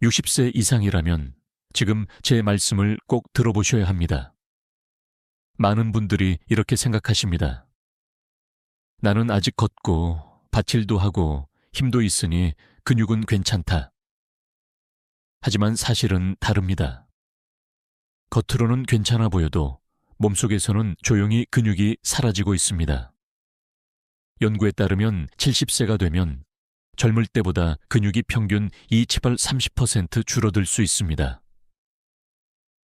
60세 이상이라면 지금 제 말씀을 꼭 들어보셔야 합니다. 많은 분들이 이렇게 생각하십니다. 나는 아직 걷고 밭일도 하고 힘도 있으니 근육은 괜찮다. 하지만 사실은 다릅니다. 겉으로는 괜찮아 보여도 몸속에서는 조용히 근육이 사라지고 있습니다. 연구에 따르면 70세가 되면 젊을 때보다 근육이 평균 30% 줄어들 수 있습니다.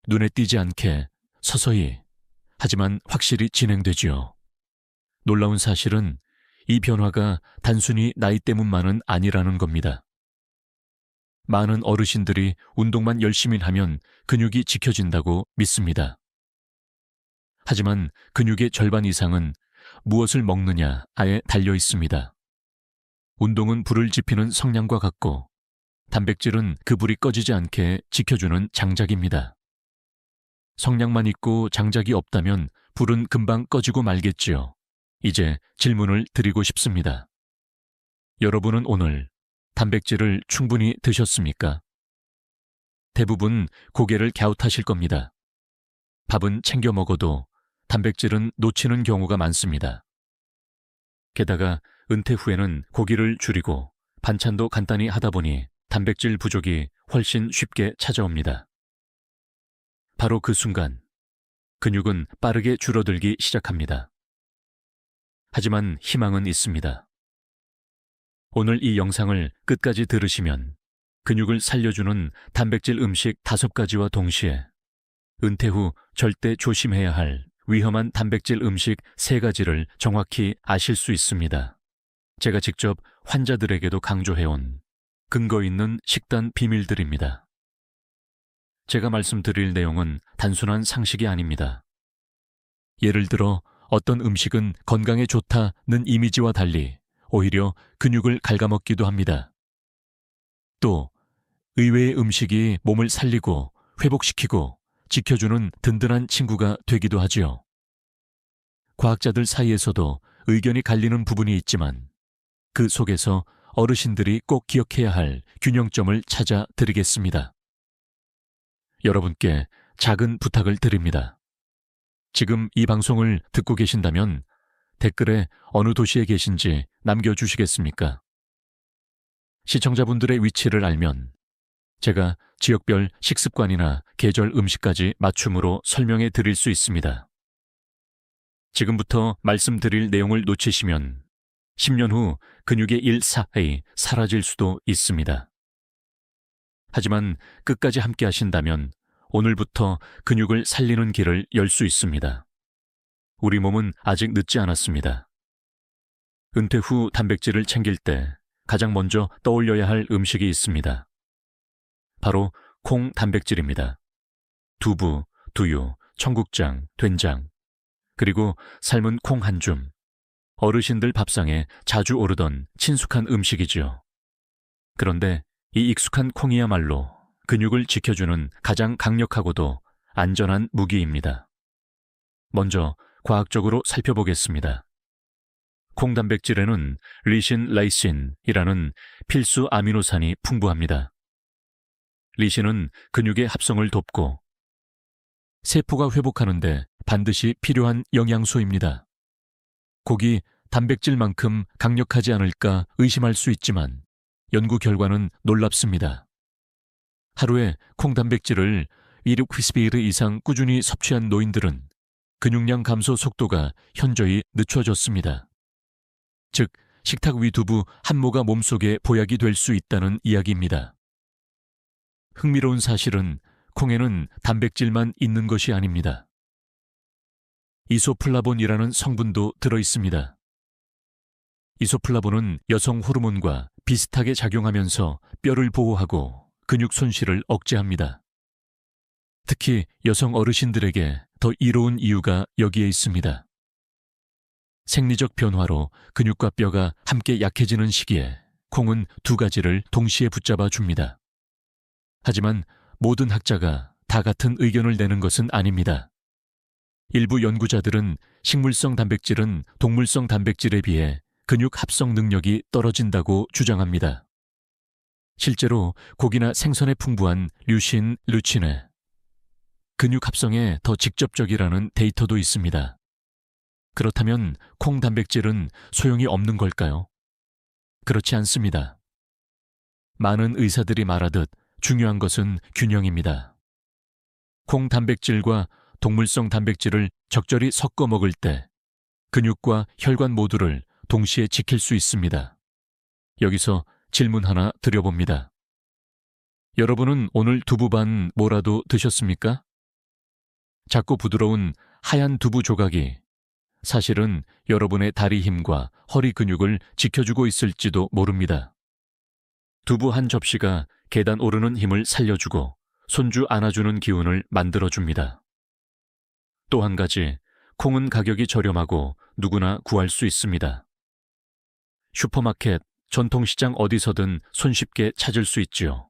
눈에 띄지 않게 서서히, 하지만 확실히 진행되지요. 놀라운 사실은 이 변화가 단순히 나이 때문만은 아니라는 겁니다. 많은 어르신들이 운동만 열심히 하면 근육이 지켜진다고 믿습니다. 하지만 근육의 절반 이상은 무엇을 먹느냐에 달려 있습니다. 운동은 불을 지피는 성냥과 같고 단백질은 그 불이 꺼지지 않게 지켜주는 장작입니다. 성냥만 있고 장작이 없다면 불은 금방 꺼지고 말겠지요. 이제 질문을 드리고 싶습니다. 여러분은 오늘 단백질을 충분히 드셨습니까? 대부분 고개를 갸웃하실 겁니다. 밥은 챙겨 먹어도 단백질은 놓치는 경우가 많습니다. 게다가 은퇴 후에는 고기를 줄이고 반찬도 간단히 하다 보니 단백질 부족이 훨씬 쉽게 찾아옵니다. 바로 그 순간 근육은 빠르게 줄어들기 시작합니다. 하지만 희망은 있습니다. 오늘 이 영상을 끝까지 들으시면 근육을 살려주는 단백질 음식 5가지와 동시에 은퇴 후 절대 조심해야 할 위험한 단백질 음식 3가지를 정확히 아실 수 있습니다. 제가 직접 환자들에게도 강조해온 근거 있는 식단 비밀들입니다. 제가 말씀드릴 내용은 단순한 상식이 아닙니다. 예를 들어 어떤 음식은 건강에 좋다는 이미지와 달리 오히려 근육을 갉아먹기도 합니다. 또 의외의 음식이 몸을 살리고 회복시키고 지켜주는 든든한 친구가 되기도 하지요. 과학자들 사이에서도 의견이 갈리는 부분이 있지만 그 속에서 어르신들이 꼭 기억해야 할 균형점을 찾아 드리겠습니다. 여러분께 작은 부탁을 드립니다. 지금 이 방송을 듣고 계신다면 댓글에 어느 도시에 계신지 남겨주시겠습니까? 시청자분들의 위치를 알면 제가 지역별 식습관이나 계절 음식까지 맞춤으로 설명해 드릴 수 있습니다. 지금부터 말씀드릴 내용을 놓치시면 10년 후 근육의 일사하이 사라질 수도 있습니다. 하지만 끝까지 함께 하신다면 오늘부터 근육을 살리는 길을 열 수 있습니다. 우리 몸은 아직 늦지 않았습니다. 은퇴 후 단백질을 챙길 때 가장 먼저 떠올려야 할 음식이 있습니다. 바로 콩 단백질입니다. 두부, 두유, 청국장, 된장, 그리고 삶은 콩 한 줌. 어르신들 밥상에 자주 오르던 친숙한 음식이지요. 그런데 이 익숙한 콩이야말로 근육을 지켜주는 가장 강력하고도 안전한 무기입니다. 먼저 과학적으로 살펴보겠습니다. 콩 단백질에는 리신, 라이신이라는 필수 아미노산이 풍부합니다. 리신은 근육의 합성을 돕고 세포가 회복하는데 반드시 필요한 영양소입니다. 고기, 단백질만큼 강력하지 않을까 의심할 수 있지만 연구 결과는 놀랍습니다. 하루에 콩 단백질을 160ml 이상 꾸준히 섭취한 노인들은 근육량 감소 속도가 현저히 늦춰졌습니다. 즉, 식탁 위 두부 한 모가 몸속에 보약이 될 수 있다는 이야기입니다. 흥미로운 사실은 콩에는 단백질만 있는 것이 아닙니다. 이소플라본이라는 성분도 들어 있습니다. 이소플라본은 여성 호르몬과 비슷하게 작용하면서 뼈를 보호하고 근육 손실을 억제합니다. 특히 여성 어르신들에게 더 이로운 이유가 여기에 있습니다. 생리적 변화로 근육과 뼈가 함께 약해지는 시기에 콩은 2가지를 동시에 붙잡아 줍니다. 하지만 모든 학자가 다 같은 의견을 내는 것은 아닙니다. 일부 연구자들은 식물성 단백질은 동물성 단백질에 비해 근육 합성 능력이 떨어진다고 주장합니다. 실제로 고기나 생선에 풍부한 류신, 루친에 근육 합성에 더 직접적이라는 데이터도 있습니다. 그렇다면 콩 단백질은 소용이 없는 걸까요? 그렇지 않습니다. 많은 의사들이 말하듯 중요한 것은 균형입니다. 콩 단백질과 동물성 단백질을 적절히 섞어 먹을 때 근육과 혈관 모두를 동시에 지킬 수 있습니다. 여기서 질문 하나 드려봅니다. 여러분은 오늘 두부반 뭐라도 드셨습니까? 작고 부드러운 하얀 두부 조각이 사실은 여러분의 다리 힘과 허리 근육을 지켜주고 있을지도 모릅니다. 두부 한 접시가 계단 오르는 힘을 살려주고 손주 안아주는 기운을 만들어줍니다. 또 한 가지, 콩은 가격이 저렴하고 누구나 구할 수 있습니다. 슈퍼마켓, 전통시장 어디서든 손쉽게 찾을 수 있지요.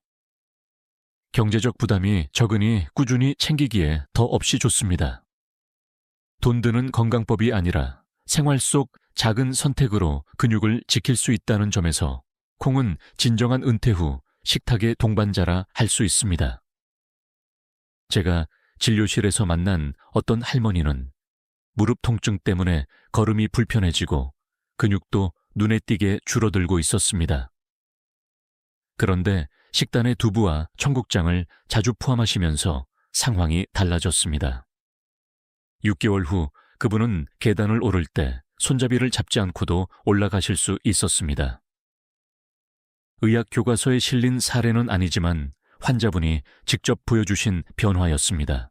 경제적 부담이 적으니 꾸준히 챙기기에 더 없이 좋습니다. 돈 드는 건강법이 아니라 생활 속 작은 선택으로 근육을 지킬 수 있다는 점에서 콩은 진정한 은퇴 후 식탁의 동반자라 할 수 있습니다. 제가 진료실에서 만난 어떤 할머니는 무릎 통증 때문에 걸음이 불편해지고 근육도 눈에 띄게 줄어들고 있었습니다. 그런데 식단에 두부와 청국장을 자주 포함하시면서 상황이 달라졌습니다. 6개월 후 그분은 계단을 오를 때 손잡이를 잡지 않고도 올라가실 수 있었습니다. 의학 교과서에 실린 사례는 아니지만 환자분이 직접 보여주신 변화였습니다.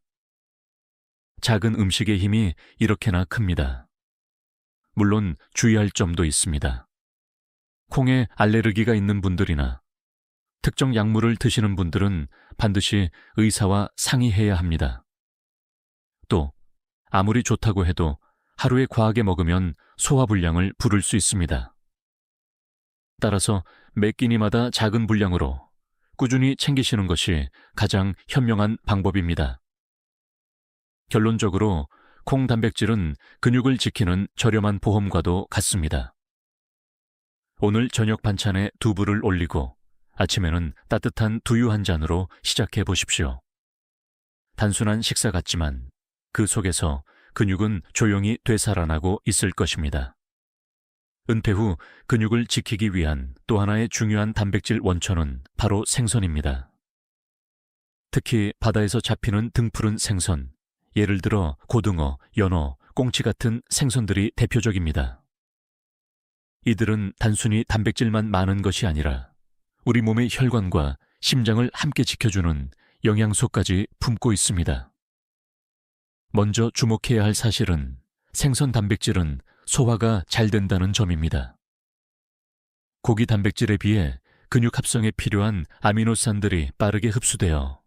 작은 음식의 힘이 이렇게나 큽니다. 물론 주의할 점도 있습니다. 콩에 알레르기가 있는 분들이나 특정 약물을 드시는 분들은 반드시 의사와 상의해야 합니다. 또 아무리 좋다고 해도 하루에 과하게 먹으면 소화불량을 부를 수 있습니다. 따라서 매 끼니마다 작은 분량으로 꾸준히 챙기시는 것이 가장 현명한 방법입니다. 결론적으로 콩 단백질은 근육을 지키는 저렴한 보험과도 같습니다. 오늘 저녁 반찬에 두부를 올리고 아침에는 따뜻한 두유 한 잔으로 시작해 보십시오. 단순한 식사 같지만 그 속에서 근육은 조용히 되살아나고 있을 것입니다. 은퇴 후 근육을 지키기 위한 또 하나의 중요한 단백질 원천은 바로 생선입니다. 특히 바다에서 잡히는 등푸른 생선, 예를 들어 고등어, 연어, 꽁치 같은 생선들이 대표적입니다. 이들은 단순히 단백질만 많은 것이 아니라 우리 몸의 혈관과 심장을 함께 지켜주는 영양소까지 품고 있습니다. 먼저 주목해야 할 사실은 생선 단백질은 소화가 잘 된다는 점입니다. 고기 단백질에 비해 근육 합성에 필요한 아미노산들이 빠르게 흡수되어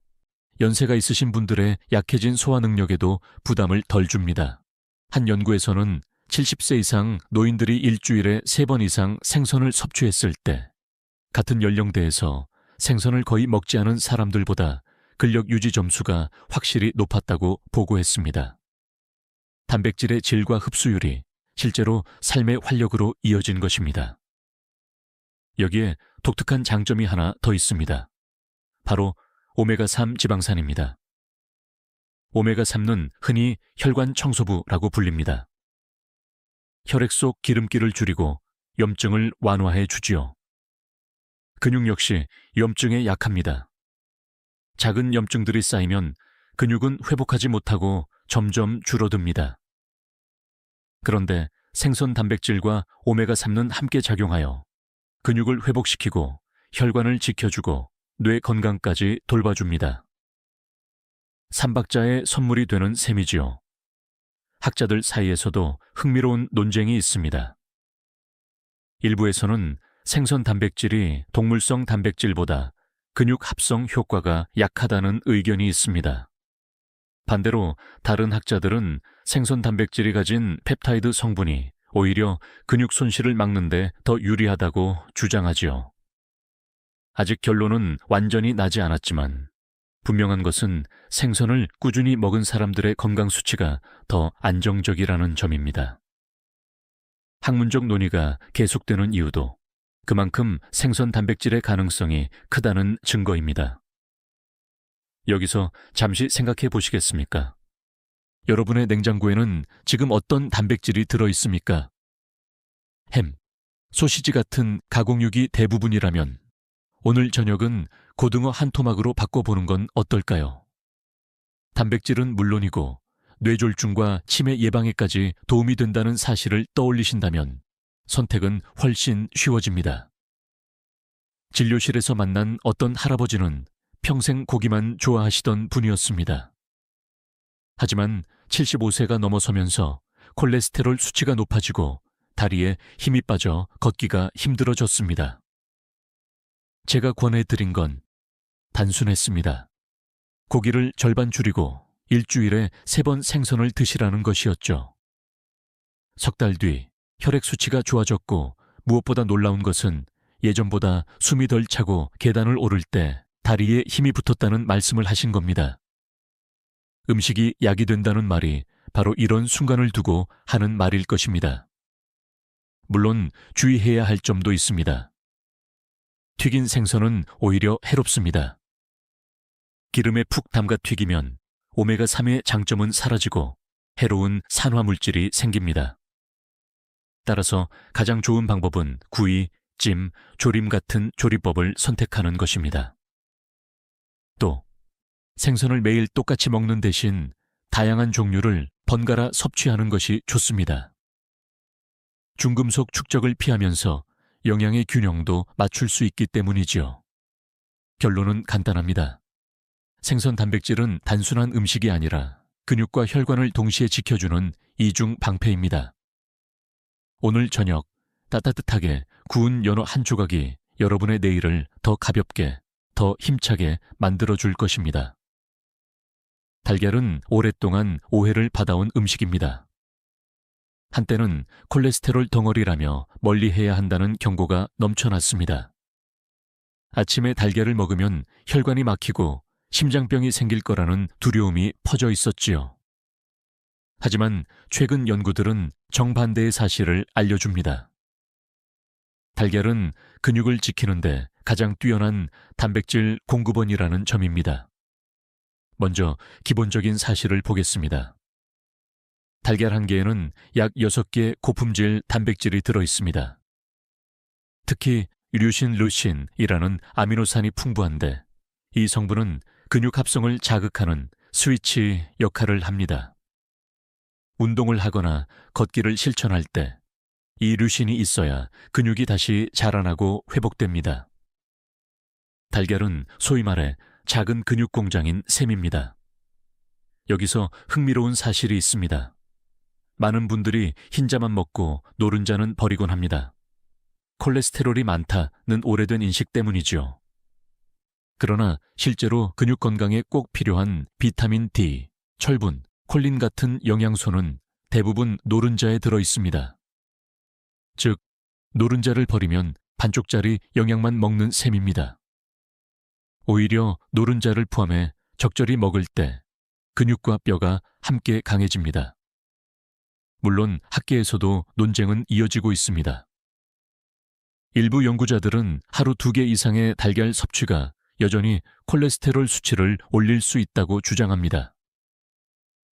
연세가 있으신 분들의 약해진 소화 능력에도 부담을 덜 줍니다. 한 연구에서는 70세 이상 노인들이 일주일에 3번 이상 생선을 섭취했을 때 같은 연령대에서 생선을 거의 먹지 않은 사람들보다 근력 유지 점수가 확실히 높았다고 보고했습니다. 단백질의 질과 흡수율이 실제로 삶의 활력으로 이어진 것입니다. 여기에 독특한 장점이 하나 더 있습니다. 바로 오메가3 지방산입니다. 오메가3는 흔히 혈관 청소부라고 불립니다. 혈액 속 기름기를 줄이고 염증을 완화해 주지요. 근육 역시 염증에 약합니다. 작은 염증들이 쌓이면 근육은 회복하지 못하고 점점 줄어듭니다. 그런데 생선 단백질과 오메가3는 함께 작용하여 근육을 회복시키고 혈관을 지켜주고 뇌 건강까지 돌봐줍니다. 삼박자의 선물이 되는 셈이지요. 학자들 사이에서도 흥미로운 논쟁이 있습니다. 일부에서는 생선 단백질이 동물성 단백질보다 근육 합성 효과가 약하다는 의견이 있습니다. 반대로 다른 학자들은 생선 단백질이 가진 펩타이드 성분이 오히려 근육 손실을 막는 데 더 유리하다고 주장하지요. 아직 결론은 완전히 나지 않았지만 분명한 것은 생선을 꾸준히 먹은 사람들의 건강 수치가 더 안정적이라는 점입니다. 학문적 논의가 계속되는 이유도 그만큼 생선 단백질의 가능성이 크다는 증거입니다. 여기서 잠시 생각해 보시겠습니까? 여러분의 냉장고에는 지금 어떤 단백질이 들어 있습니까? 햄, 소시지 같은 가공육이 대부분이라면 오늘 저녁은 고등어 한 토막으로 바꿔보는 건 어떨까요? 단백질은 물론이고 뇌졸중과 치매 예방에까지 도움이 된다는 사실을 떠올리신다면 선택은 훨씬 쉬워집니다. 진료실에서 만난 어떤 할아버지는 평생 고기만 좋아하시던 분이었습니다. 하지만 75세가 넘어서면서 콜레스테롤 수치가 높아지고 다리에 힘이 빠져 걷기가 힘들어졌습니다. 제가 권해드린 건 단순했습니다. 고기를 절반 줄이고 일주일에 3번 생선을 드시라는 것이었죠. 석 달 뒤 혈액 수치가 좋아졌고 무엇보다 놀라운 것은 예전보다 숨이 덜 차고 계단을 오를 때 다리에 힘이 붙었다는 말씀을 하신 겁니다. 음식이 약이 된다는 말이 바로 이런 순간을 두고 하는 말일 것입니다. 물론 주의해야 할 점도 있습니다. 튀긴 생선은 오히려 해롭습니다. 기름에 푹 담가 튀기면 오메가3의 장점은 사라지고 해로운 산화물질이 생깁니다. 따라서 가장 좋은 방법은 구이, 찜, 조림 같은 조리법을 선택하는 것입니다. 또 생선을 매일 똑같이 먹는 대신 다양한 종류를 번갈아 섭취하는 것이 좋습니다. 중금속 축적을 피하면서 영양의 균형도 맞출 수 있기 때문이지요. 결론은 간단합니다. 생선 단백질은 단순한 음식이 아니라 근육과 혈관을 동시에 지켜주는 이중 방패입니다. 오늘 저녁 따뜻하게 구운 연어 한 조각이 여러분의 내일을 더 가볍게, 더 힘차게 만들어줄 것입니다. 달걀은 오랫동안 오해를 받아온 음식입니다. 한때는 콜레스테롤 덩어리라며 멀리해야 한다는 경고가 넘쳐났습니다. 아침에 달걀을 먹으면 혈관이 막히고 심장병이 생길 거라는 두려움이 퍼져 있었지요. 하지만 최근 연구들은 정반대의 사실을 알려줍니다. 달걀은 근육을 지키는데 가장 뛰어난 단백질 공급원이라는 점입니다. 먼저 기본적인 사실을 보겠습니다. 달걀 한 개에는 약 6개 고품질 단백질이 들어 있습니다. 특히 류신 루신이라는 아미노산이 풍부한데 이 성분은 근육 합성을 자극하는 스위치 역할을 합니다. 운동을 하거나 걷기를 실천할 때 이 류신이 있어야 근육이 다시 자라나고 회복됩니다. 달걀은 소위 말해 작은 근육 공장인 셈입니다. 여기서 흥미로운 사실이 있습니다. 많은 분들이 흰자만 먹고 노른자는 버리곤 합니다. 콜레스테롤이 많다는 오래된 인식 때문이죠. 그러나 실제로 근육 건강에 꼭 필요한 비타민 D, 철분, 콜린 같은 영양소는 대부분 노른자에 들어 있습니다. 즉, 노른자를 버리면 반쪽짜리 영양만 먹는 셈입니다. 오히려 노른자를 포함해 적절히 먹을 때 근육과 뼈가 함께 강해집니다. 물론 학계에서도 논쟁은 이어지고 있습니다. 일부 연구자들은 하루 2개 이상의 달걀 섭취가 여전히 콜레스테롤 수치를 올릴 수 있다고 주장합니다.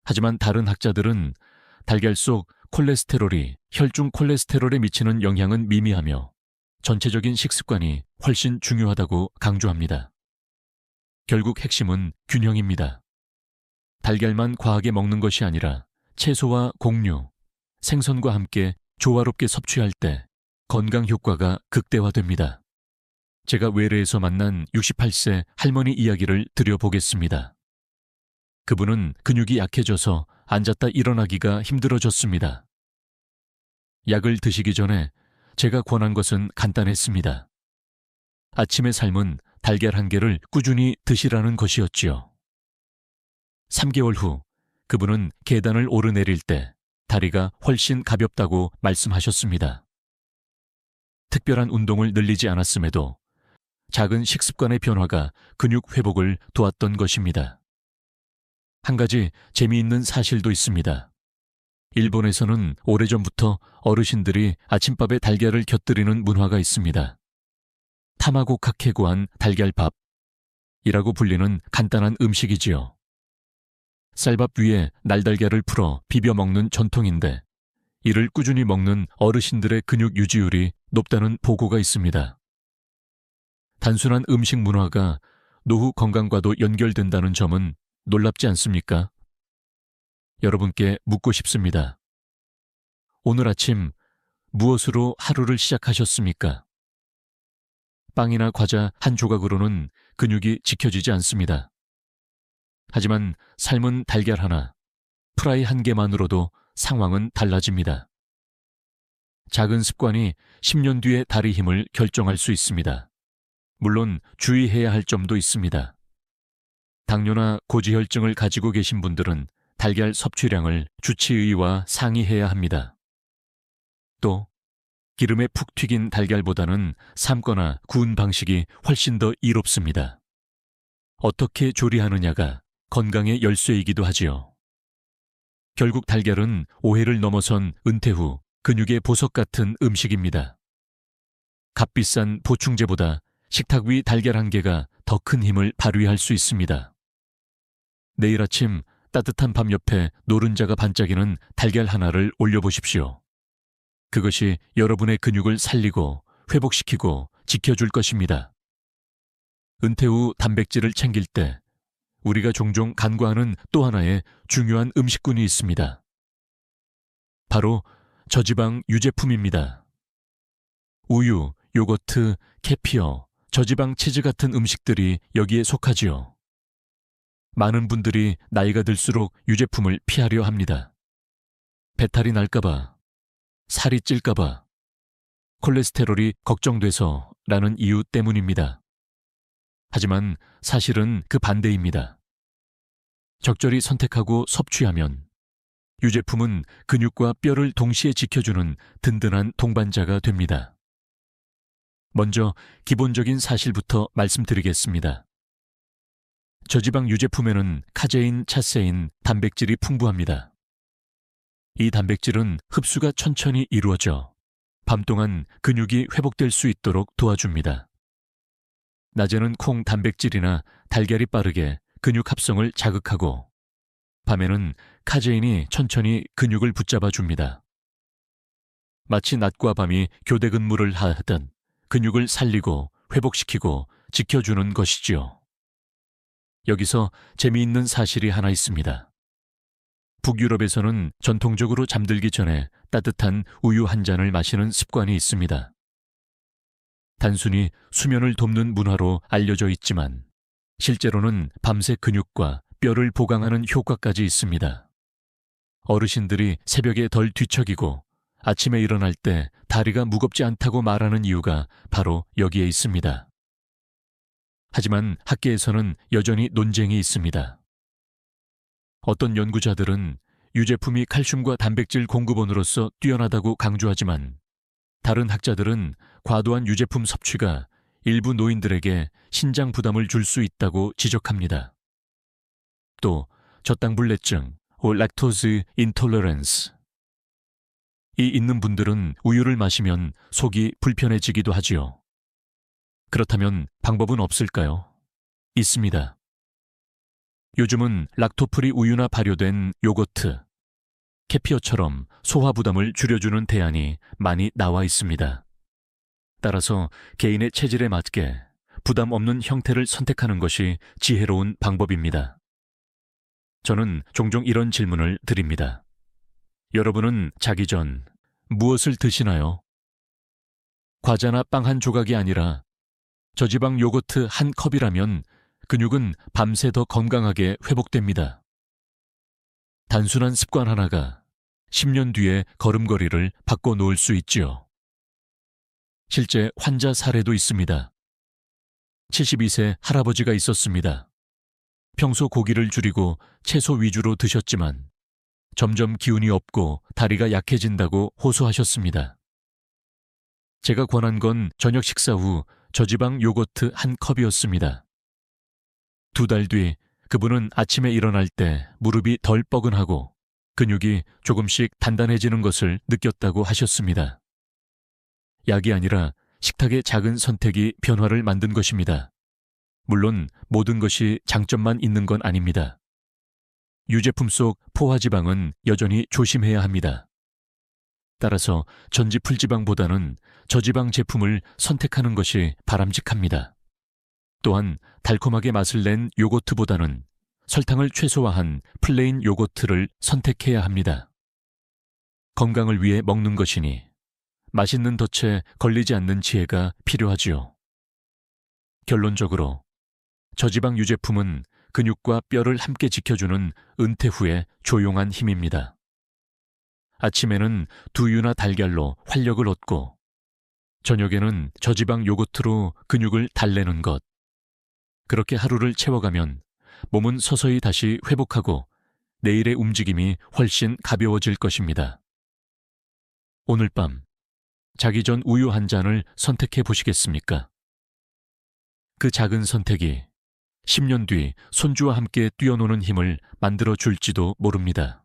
하지만 다른 학자들은 달걀 속 콜레스테롤이 혈중 콜레스테롤에 미치는 영향은 미미하며 전체적인 식습관이 훨씬 중요하다고 강조합니다. 결국 핵심은 균형입니다. 달걀만 과하게 먹는 것이 아니라 채소와 곡류, 생선과 함께 조화롭게 섭취할 때 건강 효과가 극대화됩니다. 제가 외래에서 만난 68세 할머니 이야기를 드려보겠습니다. 그분은 근육이 약해져서 앉았다 일어나기가 힘들어졌습니다. 약을 드시기 전에 제가 권한 것은 간단했습니다. 아침의 삶은 달걀 한 개를 꾸준히 드시라는 것이었지요. 3개월 후 그분은 계단을 오르내릴 때 다리가 훨씬 가볍다고 말씀하셨습니다. 특별한 운동을 늘리지 않았음에도 작은 식습관의 변화가 근육 회복을 도왔던 것입니다. 한 가지 재미있는 사실도 있습니다. 일본에서는 오래전부터 어르신들이 아침밥에 달걀을 곁들이는 문화가 있습니다. 타마고카케 구한 달걀밥이라고 불리는 간단한 음식이지요. 쌀밥 위에 날달걀을 풀어 비벼 먹는 전통인데 이를 꾸준히 먹는 어르신들의 근육 유지율이 높다는 보고가 있습니다. 단순한 음식 문화가 노후 건강과도 연결된다는 점은 놀랍지 않습니까? 여러분께 묻고 싶습니다. 오늘 아침 무엇으로 하루를 시작하셨습니까? 빵이나 과자 한 조각으로는 근육이 지켜지지 않습니다. 하지만 삶은 달걀 하나, 프라이 한 개만으로도 상황은 달라집니다. 작은 습관이 10년 뒤의 다리 힘을 결정할 수 있습니다. 물론 주의해야 할 점도 있습니다. 당뇨나 고지혈증을 가지고 계신 분들은 달걀 섭취량을 주치의와 상의해야 합니다. 또 기름에 푹 튀긴 달걀보다는 삶거나 구운 방식이 훨씬 더 이롭습니다. 어떻게 조리하느냐가 건강의 열쇠이기도 하지요. 결국 달걀은 오해를 넘어선 은퇴 후 근육의 보석 같은 음식입니다. 값비싼 보충제보다 식탁 위 달걀 한 개가 더 큰 힘을 발휘할 수 있습니다. 내일 아침 따뜻한 밥 옆에 노른자가 반짝이는 달걀 하나를 올려보십시오. 그것이 여러분의 근육을 살리고 회복시키고 지켜줄 것입니다. 은퇴 후 단백질을 챙길 때 우리가 종종 간과하는 또 하나의 중요한 음식군이 있습니다. 바로 저지방 유제품입니다. 우유, 요거트, 캐피어, 저지방 치즈 같은 음식들이 여기에 속하지요. 많은 분들이 나이가 들수록 유제품을 피하려 합니다. 배탈이 날까봐, 살이 찔까봐, 콜레스테롤이 걱정돼서 라는 이유 때문입니다. 하지만 사실은 그 반대입니다. 적절히 선택하고 섭취하면 유제품은 근육과 뼈를 동시에 지켜주는 든든한 동반자가 됩니다. 먼저 기본적인 사실부터 말씀드리겠습니다. 저지방 유제품에는 카제인, 차세인, 단백질이 풍부합니다. 이 단백질은 흡수가 천천히 이루어져 밤 동안 근육이 회복될 수 있도록 도와줍니다. 낮에는 콩 단백질이나 달걀이 빠르게 근육 합성을 자극하고 밤에는 카제인이 천천히 근육을 붙잡아 줍니다. 마치 낮과 밤이 교대 근무를 하듯 근육을 살리고 회복시키고 지켜주는 것이지요. 여기서 재미있는 사실이 하나 있습니다. 북유럽에서는 전통적으로 잠들기 전에 따뜻한 우유 한 잔을 마시는 습관이 있습니다. 단순히 수면을 돕는 문화로 알려져 있지만 실제로는 밤새 근육과 뼈를 보강하는 효과까지 있습니다. 어르신들이 새벽에 덜 뒤척이고 아침에 일어날 때 다리가 무겁지 않다고 말하는 이유가 바로 여기에 있습니다. 하지만 학계에서는 여전히 논쟁이 있습니다. 어떤 연구자들은 유제품이 칼슘과 단백질 공급원으로서 뛰어나다고 강조하지만 다른 학자들은 과도한 유제품 섭취가 일부 노인들에게 신장 부담을 줄 수 있다고 지적합니다. 또 저당불내증, 락토즈 인톨러런스 이 있는 분들은 우유를 마시면 속이 불편해지기도 하지요. 그렇다면 방법은 없을까요? 있습니다. 요즘은 락토프리 우유나 발효된 요거트, 캐피어처럼 소화 부담을 줄여주는 대안이 많이 나와 있습니다. 따라서 개인의 체질에 맞게 부담 없는 형태를 선택하는 것이 지혜로운 방법입니다. 저는 종종 이런 질문을 드립니다. 여러분은 자기 전 무엇을 드시나요? 과자나 빵 한 조각이 아니라 저지방 요거트 한 컵이라면 근육은 밤새 더 건강하게 회복됩니다. 단순한 습관 하나가 10년 뒤에 걸음걸이를 바꿔놓을 수 있지요. 실제 환자 사례도 있습니다. 72세 할아버지가 있었습니다. 평소 고기를 줄이고 채소 위주로 드셨지만 점점 기운이 없고 다리가 약해진다고 호소하셨습니다. 제가 권한 건 저녁 식사 후 저지방 요거트 한 컵이었습니다. 2달 뒤 그분은 아침에 일어날 때 무릎이 덜 뻐근하고 근육이 조금씩 단단해지는 것을 느꼈다고 하셨습니다. 약이 아니라 식탁의 작은 선택이 변화를 만든 것입니다. 물론 모든 것이 장점만 있는 건 아닙니다. 유제품 속 포화지방은 여전히 조심해야 합니다. 따라서 전지풀지방보다는 저지방 제품을 선택하는 것이 바람직합니다. 또한 달콤하게 맛을 낸 요거트보다는 설탕을 최소화한 플레인 요거트를 선택해야 합니다. 건강을 위해 먹는 것이니 맛있는 덫에 걸리지 않는 지혜가 필요하지요. 결론적으로 저지방 유제품은 근육과 뼈를 함께 지켜주는 은퇴 후의 조용한 힘입니다. 아침에는 두유나 달걀로 활력을 얻고 저녁에는 저지방 요거트로 근육을 달래는 것. 그렇게 하루를 채워가면 몸은 서서히 다시 회복하고 내일의 움직임이 훨씬 가벼워질 것입니다. 오늘 밤 자기 전 우유 한 잔을 선택해 보시겠습니까? 그 작은 선택이 10년 뒤 손주와 함께 뛰어노는 힘을 만들어 줄지도 모릅니다.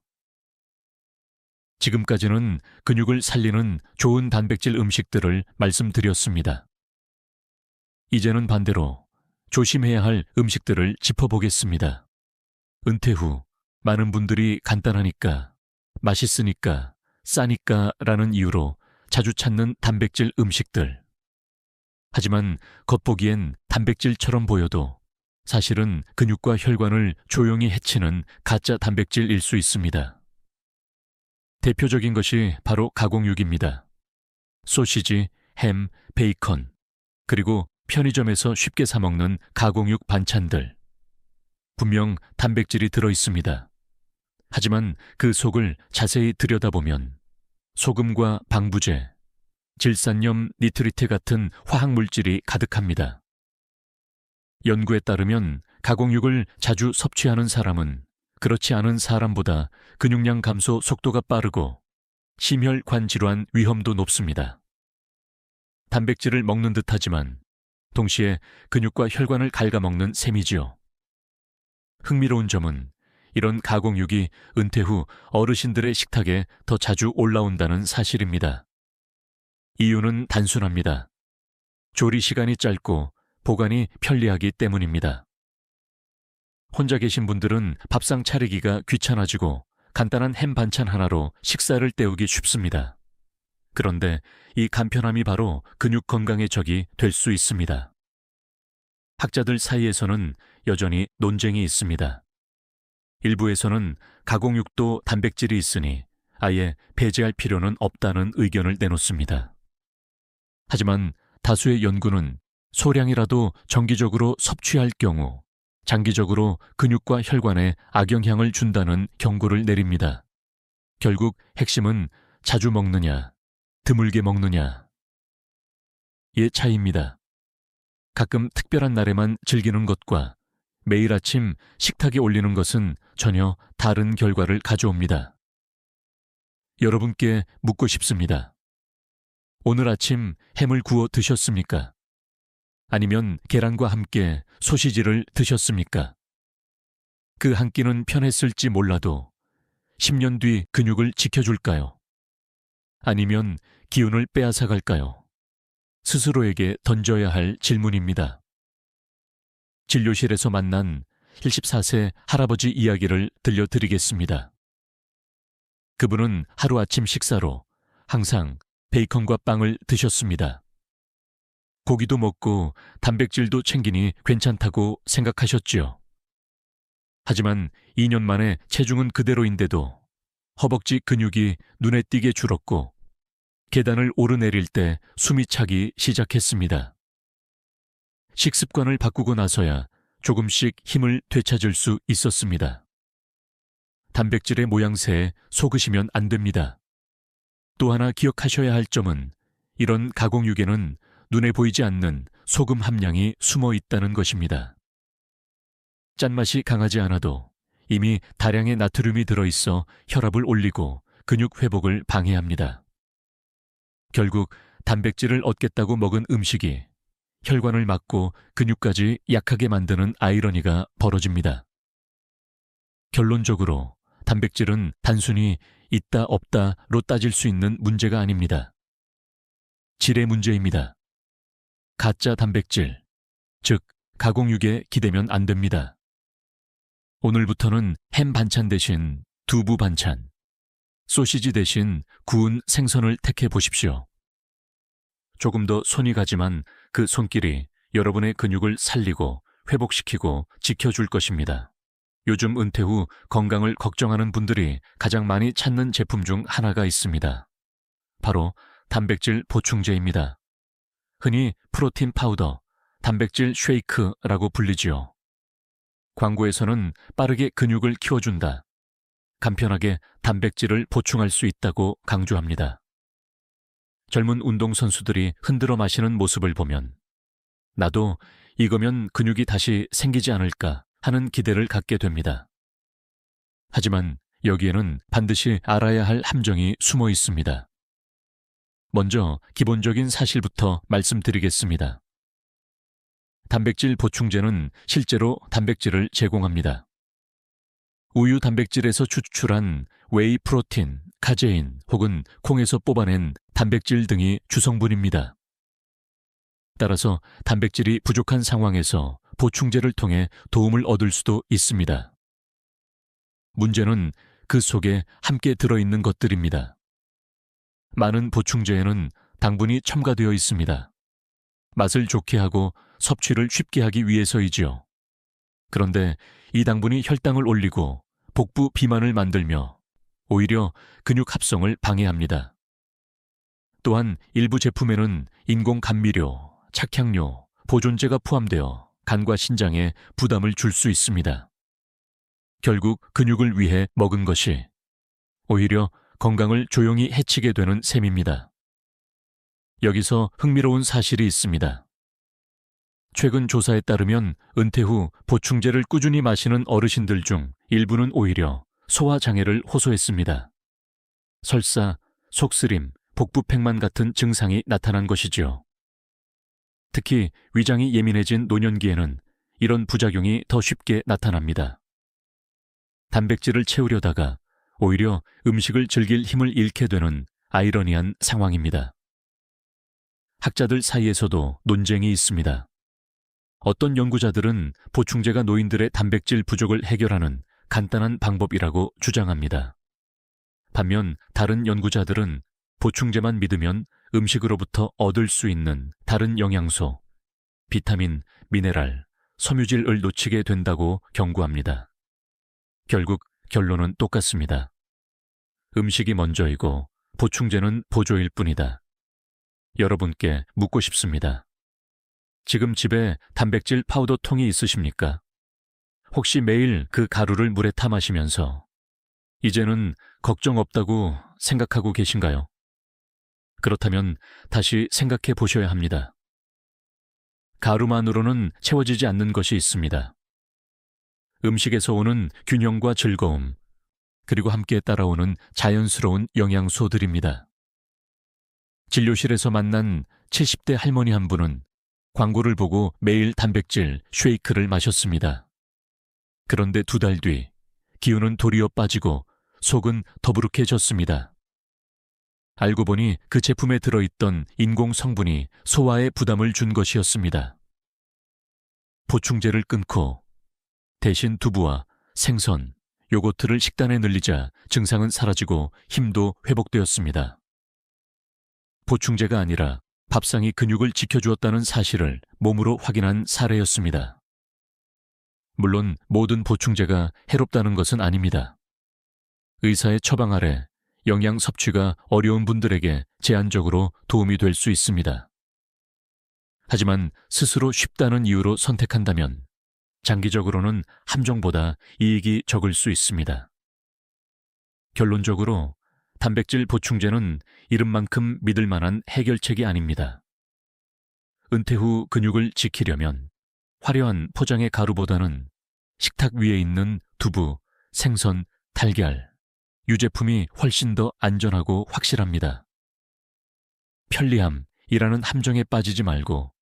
지금까지는 근육을 살리는 좋은 단백질 음식들을 말씀드렸습니다. 이제는 반대로 조심해야 할 음식들을 짚어보겠습니다. 은퇴 후 많은 분들이 간단하니까, 맛있으니까, 싸니까 라는 이유로 자주 찾는 단백질 음식들. 하지만 겉보기엔 단백질처럼 보여도 사실은 근육과 혈관을 조용히 해치는 가짜 단백질일 수 있습니다. 대표적인 것이 바로 가공육입니다. 소시지, 햄, 베이컨, 그리고 편의점에서 쉽게 사 먹는 가공육 반찬들. 분명 단백질이 들어 있습니다. 하지만 그 속을 자세히 들여다보면 소금과 방부제, 질산염 니트리트 같은 화학물질이 가득합니다. 연구에 따르면 가공육을 자주 섭취하는 사람은 그렇지 않은 사람보다 근육량 감소 속도가 빠르고 심혈관 질환 위험도 높습니다. 단백질을 먹는 듯하지만 동시에 근육과 혈관을 갉아먹는 셈이지요. 흥미로운 점은 이런 가공육이 은퇴 후 어르신들의 식탁에 더 자주 올라온다는 사실입니다. 이유는 단순합니다. 조리 시간이 짧고 보관이 편리하기 때문입니다. 혼자 계신 분들은 밥상 차리기가 귀찮아지고 간단한 햄 반찬 하나로 식사를 때우기 쉽습니다. 그런데 이 간편함이 바로 근육 건강의 적이 될 수 있습니다. 학자들 사이에서는 여전히 논쟁이 있습니다. 일부에서는 가공육도 단백질이 있으니 아예 배제할 필요는 없다는 의견을 내놓습니다. 하지만 다수의 연구는 소량이라도 정기적으로 섭취할 경우 장기적으로 근육과 혈관에 악영향을 준다는 경고를 내립니다. 결국 핵심은 자주 먹느냐, 드물게 먹느냐의 차이입니다. 가끔 특별한 날에만 즐기는 것과 매일 아침 식탁에 올리는 것은 전혀 다른 결과를 가져옵니다. 여러분께 묻고 싶습니다. 오늘 아침 햄을 구워 드셨습니까? 아니면 계란과 함께 소시지를 드셨습니까? 그 한 끼는 편했을지 몰라도 10년 뒤 근육을 지켜줄까요? 아니면 기운을 빼앗아갈까요? 스스로에게 던져야 할 질문입니다. 진료실에서 만난 74세 할아버지 이야기를 들려드리겠습니다. 그분은 하루아침 식사로 항상 베이컨과 빵을 드셨습니다. 고기도 먹고 단백질도 챙기니 괜찮다고 생각하셨지요. 하지만 2년 만에 체중은 그대로인데도 허벅지 근육이 눈에 띄게 줄었고 계단을 오르내릴 때 숨이 차기 시작했습니다. 식습관을 바꾸고 나서야 조금씩 힘을 되찾을 수 있었습니다. 단백질의 모양새에 속으시면 안 됩니다. 또 하나 기억하셔야 할 점은 이런 가공육에는 눈에 보이지 않는 소금 함량이 숨어 있다는 것입니다. 짠맛이 강하지 않아도 이미 다량의 나트륨이 들어있어 혈압을 올리고 근육 회복을 방해합니다. 결국 단백질을 얻겠다고 먹은 음식이 혈관을 막고 근육까지 약하게 만드는 아이러니가 벌어집니다. 결론적으로 단백질은 단순히 있다 없다로 따질 수 있는 문제가 아닙니다. 질의 문제입니다. 가짜 단백질, 즉 가공육에 기대면 안 됩니다. 오늘부터는 햄 반찬 대신 두부 반찬, 소시지 대신 구운 생선을 택해 보십시오. 조금 더 손이 가지만 그 손길이 여러분의 근육을 살리고 회복시키고 지켜줄 것입니다. 요즘 은퇴 후 건강을 걱정하는 분들이 가장 많이 찾는 제품 중 하나가 있습니다. 바로 단백질 보충제입니다. 흔히 프로틴 파우더, 단백질 쉐이크라고 불리지요. 광고에서는 빠르게 근육을 키워준다, 간편하게 단백질을 보충할 수 있다고 강조합니다. 젊은 운동선수들이 흔들어 마시는 모습을 보면 나도 이거면 근육이 다시 생기지 않을까 하는 기대를 갖게 됩니다. 하지만 여기에는 반드시 알아야 할 함정이 숨어 있습니다. 먼저 기본적인 사실부터 말씀드리겠습니다. 단백질 보충제는 실제로 단백질을 제공합니다. 우유 단백질에서 추출한 웨이 프로틴, 카제인 혹은 콩에서 뽑아낸 단백질 등이 주성분입니다. 따라서 단백질이 부족한 상황에서 보충제를 통해 도움을 얻을 수도 있습니다. 문제는 그 속에 함께 들어있는 것들입니다. 많은 보충제에는 당분이 첨가되어 있습니다. 맛을 좋게 하고 섭취를 쉽게 하기 위해서이지요. 그런데 이 당분이 혈당을 올리고 복부 비만을 만들며 오히려 근육 합성을 방해합니다. 또한 일부 제품에는 인공 감미료, 착향료, 보존제가 포함되어 간과 신장에 부담을 줄 수 있습니다. 결국 근육을 위해 먹은 것이 오히려 건강을 조용히 해치게 되는 셈입니다. 여기서 흥미로운 사실이 있습니다. 최근 조사에 따르면 은퇴 후 보충제를 꾸준히 마시는 어르신들 중 일부는 오히려 소화장애를 호소했습니다. 설사, 속쓰림, 복부팽만 같은 증상이 나타난 것이지요. 특히 위장이 예민해진 노년기에는 이런 부작용이 더 쉽게 나타납니다. 단백질을 채우려다가 오히려 음식을 즐길 힘을 잃게 되는 아이러니한 상황입니다. 학자들 사이에서도 논쟁이 있습니다. 어떤 연구자들은 보충제가 노인들의 단백질 부족을 해결하는 간단한 방법이라고 주장합니다. 반면 다른 연구자들은 보충제만 믿으면 음식으로부터 얻을 수 있는 다른 영양소, 비타민, 미네랄, 섬유질을 놓치게 된다고 경고합니다. 결국 결론은 똑같습니다. 음식이 먼저이고 보충제는 보조일 뿐이다. 여러분께 묻고 싶습니다. 지금 집에 단백질 파우더 통이 있으십니까? 혹시 매일 그 가루를 물에 타 마시면서 이제는 걱정 없다고 생각하고 계신가요? 그렇다면 다시 생각해 보셔야 합니다. 가루만으로는 채워지지 않는 것이 있습니다. 음식에서 오는 균형과 즐거움, 그리고 함께 따라오는 자연스러운 영양소들입니다. 진료실에서 만난 70대 할머니 한 분은 광고를 보고 매일 단백질 쉐이크를 마셨습니다. 그런데 2달 뒤 기운은 도리어 빠지고 속은 더부룩해졌습니다. 알고 보니 그 제품에 들어있던 인공 성분이 소화에 부담을 준 것이었습니다. 보충제를 끊고 대신 두부와 생선, 요거트를 식단에 늘리자 증상은 사라지고 힘도 회복되었습니다. 보충제가 아니라 밥상이 근육을 지켜주었다는 사실을 몸으로 확인한 사례였습니다. 물론 모든 보충제가 해롭다는 것은 아닙니다. 의사의 처방 아래 영양 섭취가 어려운 분들에게 제한적으로 도움이 될 수 있습니다. 하지만 스스로 쉽다는 이유로 선택한다면 장기적으로는 함정보다 이익이 적을 수 있습니다. 결론적으로 단백질 보충제는 이름만큼 믿을 만한 해결책이 아닙니다. 은퇴 후 근육을 지키려면 화려한 포장의 가루보다는 식탁 위에 있는 두부, 생선, 달걀, 유제품이 훨씬 더 안전하고 확실합니다. 편리함이라는 함정에 빠지지 말고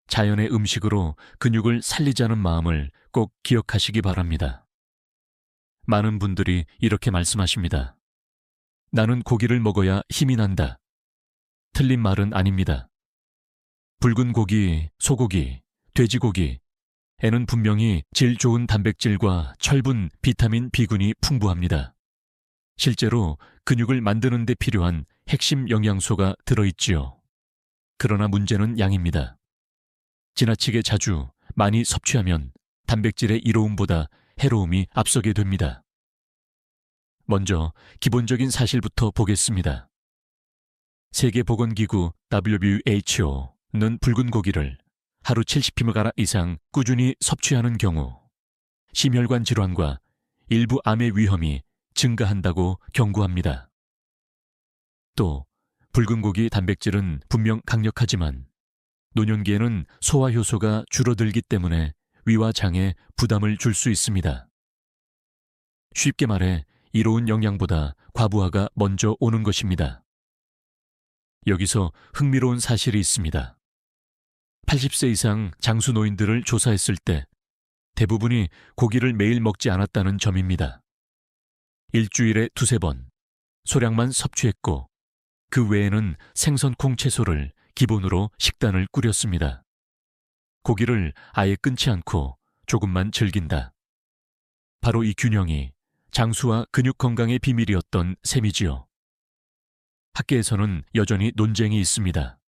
자연의 음식으로 근육을 살리자는 마음을 꼭 기억하시기 바랍니다. 많은 분들이 이렇게 말씀하십니다. 나는 고기를 먹어야 힘이 난다. 틀린 말은 아닙니다. 붉은 고기, 소고기, 돼지고기에는 분명히 질 좋은 단백질과 철분, 비타민 B군이 풍부합니다. 실제로 근육을 만드는 데 필요한 핵심 영양소가 들어있지요. 그러나 문제는 양입니다. 지나치게 자주, 많이 섭취하면 단백질의 이로움보다 해로움이 앞서게 됩니다. 먼저 기본적인 사실부터 보겠습니다. 세계보건기구 WHO는 붉은 고기를 하루 70kg 이상 꾸준히 섭취하는 경우 심혈관 질환과 일부 암의 위험이 증가한다고 경고합니다. 또 붉은 고기 단백질은 분명 강력하지만 노년기에는 소화 효소가 줄어들기 때문에 위와 장에 부담을 줄 수 있습니다. 쉽게 말해 이로운 영양보다 과부하가 먼저 오는 것입니다. 여기서 흥미로운 사실이 있습니다. 80세 이상 장수 노인들을 조사했을 때 대부분이 고기를 매일 먹지 않았다는 점입니다. 일주일에 두세 번 소량만 섭취했고 그 외에는 생선, 콩, 채소를 기본으로 식단을 꾸렸습니다. 고기를 아예 끊지 않고 조금만 즐긴다. 바로 이 균형이 장수와 근육 건강의 비밀이었던 셈이지요. 학계에서는 여전히 논쟁이 있습니다.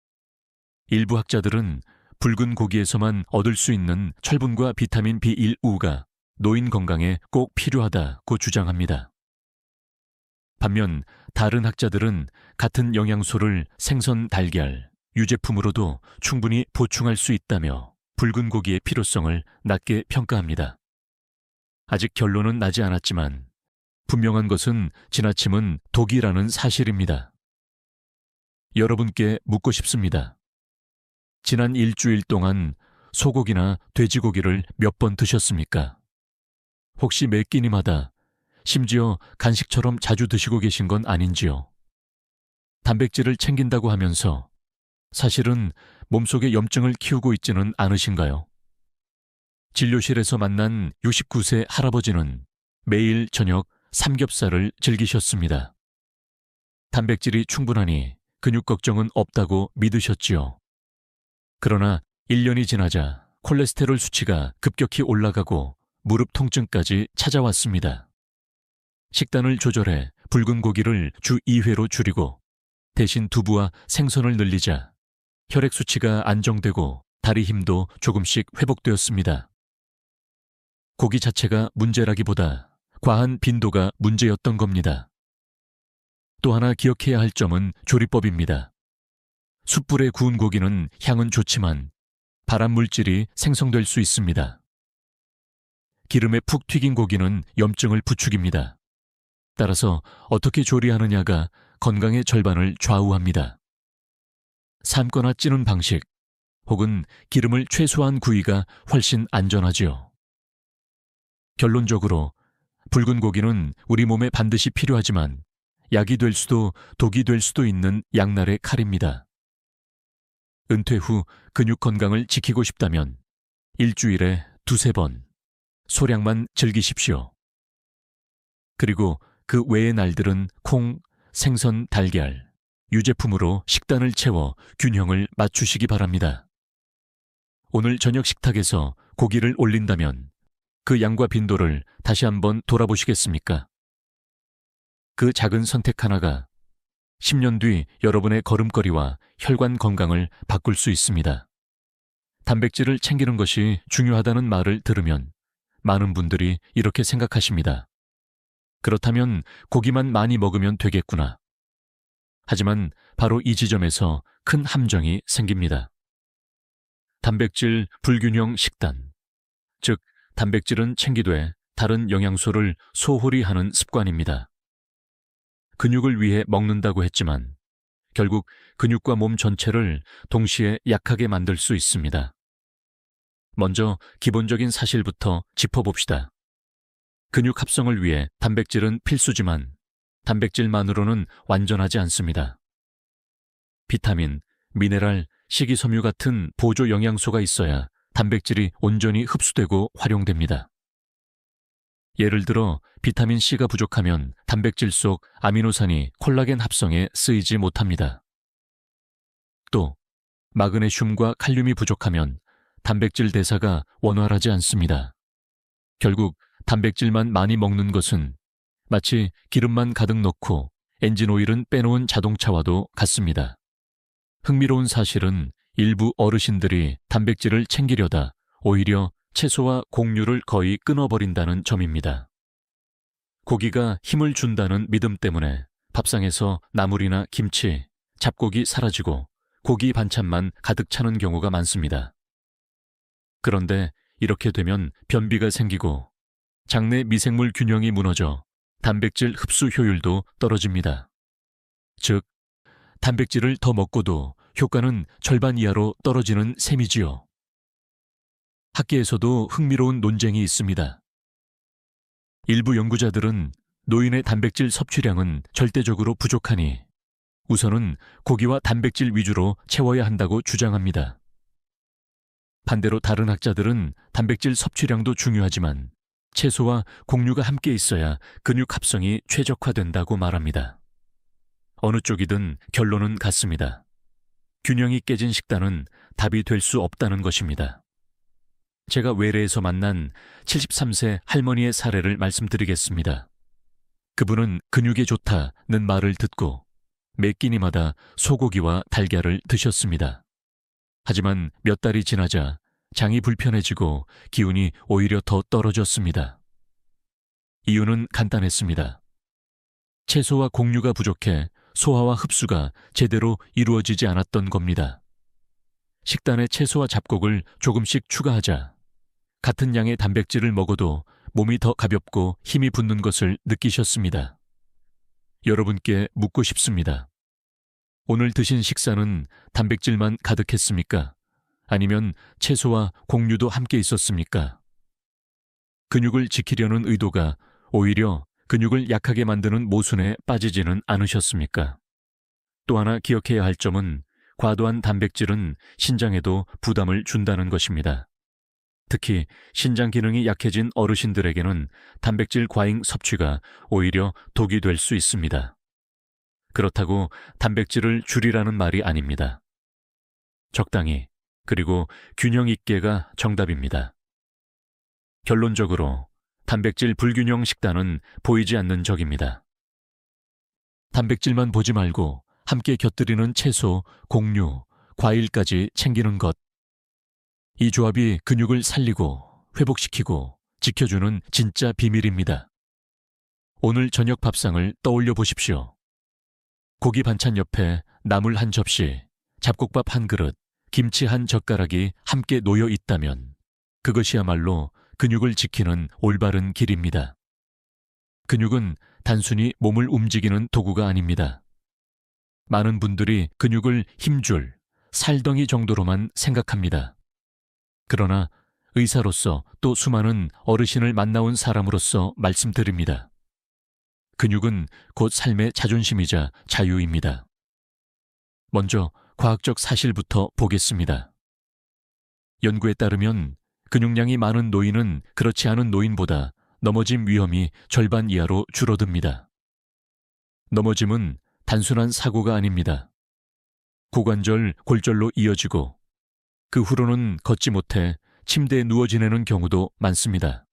일부 학자들은 붉은 고기에서만 얻을 수 있는 철분과 비타민 B1우가 노인 건강에 꼭 필요하다고 주장합니다. 반면 다른 학자들은 같은 영양소를 생선, 달걀, 유제품으로도 충분히 보충할 수 있다며 붉은 고기의 필요성을 낮게 평가합니다. 아직 결론은 나지 않았지만 분명한 것은 지나침은 독이라는 사실입니다. 여러분께 묻고 싶습니다. 지난 일주일 동안 소고기나 돼지고기를 몇 번 드셨습니까? 혹시 매 끼니마다 심지어 간식처럼 자주 드시고 계신 건 아닌지요? 단백질을 챙긴다고 하면서 사실은 몸속에 염증을 키우고 있지는 않으신가요? 진료실에서 만난 69세 할아버지는 매일 저녁 삼겹살을 즐기셨습니다. 단백질이 충분하니 근육 걱정은 없다고 믿으셨지요. 그러나 1년이 지나자 콜레스테롤 수치가 급격히 올라가고 무릎 통증까지 찾아왔습니다. 식단을 조절해 붉은 고기를 주 2회로 줄이고 대신 두부와 생선을 늘리자 혈액 수치가 안정되고 다리 힘도 조금씩 회복되었습니다. 고기 자체가 문제라기보다 과한 빈도가 문제였던 겁니다. 또 하나 기억해야 할 점은 조리법입니다. 숯불에 구운 고기는 향은 좋지만 발암 물질이 생성될 수 있습니다. 기름에 푹 튀긴 고기는 염증을 부추깁니다. 따라서 어떻게 조리하느냐가 건강의 절반을 좌우합니다. 삶거나 찌는 방식 혹은 기름을 최소화한 구이가 훨씬 안전하지요. 결론적으로 붉은 고기는 우리 몸에 반드시 필요하지만 약이 될 수도 독이 될 수도 있는 양날의 칼입니다. 은퇴 후 근육 건강을 지키고 싶다면 일주일에 두세 번 소량만 즐기십시오. 그리고 그 외의 날들은 콩, 생선, 달걀, 유제품으로 식단을 채워 균형을 맞추시기 바랍니다. 오늘 저녁 식탁에서 고기를 올린다면 그 양과 빈도를 다시 한번 돌아보시겠습니까? 그 작은 선택 하나가 10년 뒤 여러분의 걸음걸이와 혈관 건강을 바꿀 수 있습니다. 단백질을 챙기는 것이 중요하다는 말을 들으면 많은 분들이 이렇게 생각하십니다. 그렇다면 고기만 많이 먹으면 되겠구나. 하지만 바로 이 지점에서 큰 함정이 생깁니다. 단백질 불균형 식단, 즉 단백질은 챙기되 다른 영양소를 소홀히 하는 습관입니다. 근육을 위해 먹는다고 했지만 결국 근육과 몸 전체를 동시에 약하게 만들 수 있습니다. 먼저 기본적인 사실부터 짚어봅시다. 근육 합성을 위해 단백질은 필수지만 단백질만으로는 완전하지 않습니다. 비타민, 미네랄, 식이섬유 같은 보조 영양소가 있어야 단백질이 온전히 흡수되고 활용됩니다. 예를 들어 비타민 C가 부족하면 단백질 속 아미노산이 콜라겐 합성에 쓰이지 못합니다. 또 마그네슘과 칼륨이 부족하면 단백질 대사가 원활하지 않습니다. 결국 단백질만 많이 먹는 것은 마치 기름만 가득 넣고 엔진 오일은 빼놓은 자동차와도 같습니다. 흥미로운 사실은 일부 어르신들이 단백질을 챙기려다 오히려 채소와 곡류를 거의 끊어버린다는 점입니다. 고기가 힘을 준다는 믿음 때문에 밥상에서 나물이나 김치, 잡곡이 사라지고 고기 반찬만 가득 차는 경우가 많습니다. 그런데 이렇게 되면 변비가 생기고 장내 미생물 균형이 무너져 단백질 흡수 효율도 떨어집니다. 즉, 단백질을 더 먹고도 효과는 절반 이하로 떨어지는 셈이지요. 학계에서도 흥미로운 논쟁이 있습니다. 일부 연구자들은 노인의 단백질 섭취량은 절대적으로 부족하니 우선은 고기와 단백질 위주로 채워야 한다고 주장합니다. 반대로 다른 학자들은 단백질 섭취량도 중요하지만 채소와 곡류가 함께 있어야 근육 합성이 최적화된다고 말합니다. 어느 쪽이든 결론은 같습니다. 균형이 깨진 식단은 답이 될 수 없다는 것입니다. 제가 외래에서 만난 73세 할머니의 사례를 말씀드리겠습니다. 그분은 근육에 좋다는 말을 듣고 매 끼니마다 소고기와 달걀을 드셨습니다. 하지만 몇 달이 지나자 장이 불편해지고 기운이 오히려 더 떨어졌습니다. 이유는 간단했습니다. 채소와 곡류가 부족해 소화와 흡수가 제대로 이루어지지 않았던 겁니다. 식단에 채소와 잡곡을 조금씩 추가하자 같은 양의 단백질을 먹어도 몸이 더 가볍고 힘이 붙는 것을 느끼셨습니다. 여러분께 묻고 싶습니다. 오늘 드신 식사는 단백질만 가득했습니까? 아니면 채소와 곡류도 함께 있었습니까? 근육을 지키려는 의도가 오히려 근육을 약하게 만드는 모순에 빠지지는 않으셨습니까? 또 하나 기억해야 할 점은 과도한 단백질은 신장에도 부담을 준다는 것입니다. 특히 신장 기능이 약해진 어르신들에게는 단백질 과잉 섭취가 오히려 독이 될 수 있습니다. 그렇다고 단백질을 줄이라는 말이 아닙니다. 적당히, 그리고 균형 있게가 정답입니다. 결론적으로 단백질 불균형 식단은 보이지 않는 적입니다. 단백질만 보지 말고 함께 곁들이는 채소, 곡류, 과일까지 챙기는 것. 이 조합이 근육을 살리고 회복시키고 지켜주는 진짜 비밀입니다. 오늘 저녁 밥상을 떠올려 보십시오. 고기 반찬 옆에 나물 한 접시, 잡곡밥 한 그릇, 김치 한 젓가락이 함께 놓여 있다면 그것이야말로 근육을 지키는 올바른 길입니다. 근육은 단순히 몸을 움직이는 도구가 아닙니다. 많은 분들이 근육을 힘줄, 살덩이 정도로만 생각합니다. 그러나 의사로서 또 수많은 어르신을 만나온 사람으로서 말씀드립니다. 근육은 곧 삶의 자존심이자 자유입니다. 먼저 과학적 사실부터 보겠습니다. 연구에 따르면 근육량이 많은 노인은 그렇지 않은 노인보다 넘어짐 위험이 절반 이하로 줄어듭니다. 넘어짐은 단순한 사고가 아닙니다. 고관절, 골절로 이어지고 그 후로는 걷지 못해 침대에 누워 지내는 경우도 많습니다.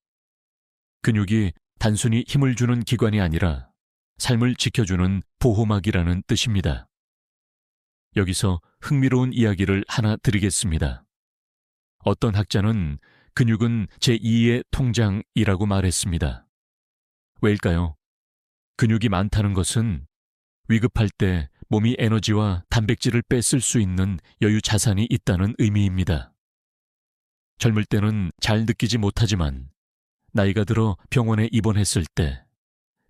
근육이 단순히 힘을 주는 기관이 아니라 삶을 지켜주는 보호막이라는 뜻입니다. 여기서 흥미로운 이야기를 하나 드리겠습니다. 어떤 학자는 근육은 제2의 통장이라고 말했습니다. 왜일까요? 근육이 많다는 것은 위급할 때 몸이 에너지와 단백질을 뺏을 수 있는 여유 자산이 있다는 의미입니다. 젊을 때는 잘 느끼지 못하지만 나이가 들어 병원에 입원했을 때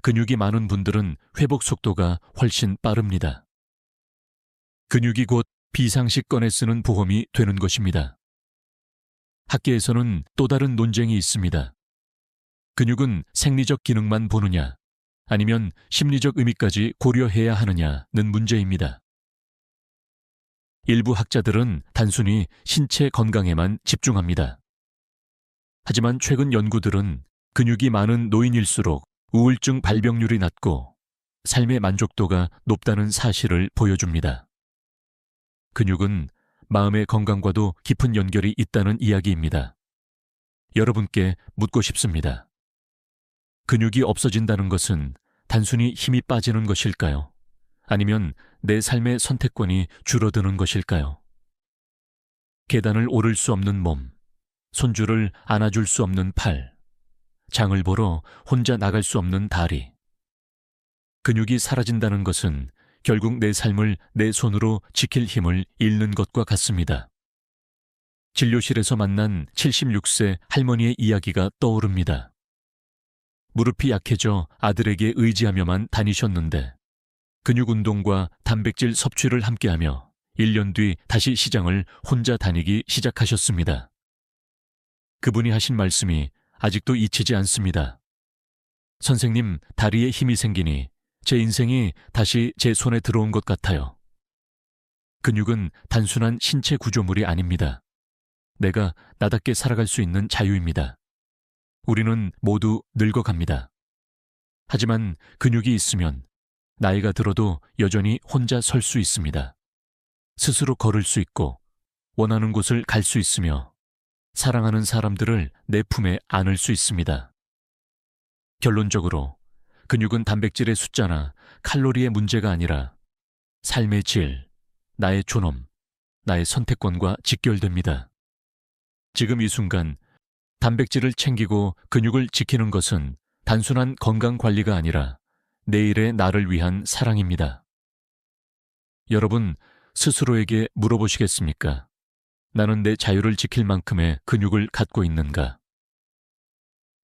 근육이 많은 분들은 회복 속도가 훨씬 빠릅니다. 근육이 곧 비상식권에 쓰는 보험이 되는 것입니다. 학계에서는 또 다른 논쟁이 있습니다. 근육은 생리적 기능만 보느냐, 아니면 심리적 의미까지 고려해야 하느냐는 문제입니다. 일부 학자들은 단순히 신체 건강에만 집중합니다. 하지만 최근 연구들은 근육이 많은 노인일수록 우울증 발병률이 낮고 삶의 만족도가 높다는 사실을 보여줍니다. 근육은 마음의 건강과도 깊은 연결이 있다는 이야기입니다. 여러분께 묻고 싶습니다. 근육이 없어진다는 것은 단순히 힘이 빠지는 것일까요? 아니면 내 삶의 선택권이 줄어드는 것일까요? 계단을 오를 수 없는 몸, 손주를 안아줄 수 없는 팔, 장을 보러 혼자 나갈 수 없는 다리. 근육이 사라진다는 것은 결국 내 삶을 내 손으로 지킬 힘을 잃는 것과 같습니다. 진료실에서 만난 76세 할머니의 이야기가 떠오릅니다. 무릎이 약해져 아들에게 의지하며만 다니셨는데 근육 운동과 단백질 섭취를 함께하며 1년 뒤 다시 시장을 혼자 다니기 시작하셨습니다. 그분이 하신 말씀이 아직도 잊히지 않습니다. 선생님, 다리에 힘이 생기니 제 인생이 다시 제 손에 들어온 것 같아요. 근육은 단순한 신체 구조물이 아닙니다. 내가 나답게 살아갈 수 있는 자유입니다. 우리는 모두 늙어갑니다. 하지만 근육이 있으면 나이가 들어도 여전히 혼자 설 수 있습니다. 스스로 걸을 수 있고 원하는 곳을 갈 수 있으며 사랑하는 사람들을 내 품에 안을 수 있습니다. 결론적으로 근육은 단백질의 숫자나 칼로리의 문제가 아니라 삶의 질, 나의 존엄, 나의 선택권과 직결됩니다. 지금 이 순간 단백질을 챙기고 근육을 지키는 것은 단순한 건강 관리가 아니라 내일의 나를 위한 사랑입니다. 여러분, 스스로에게 물어보시겠습니까? 나는 내 자유를 지킬 만큼의 근육을 갖고 있는가?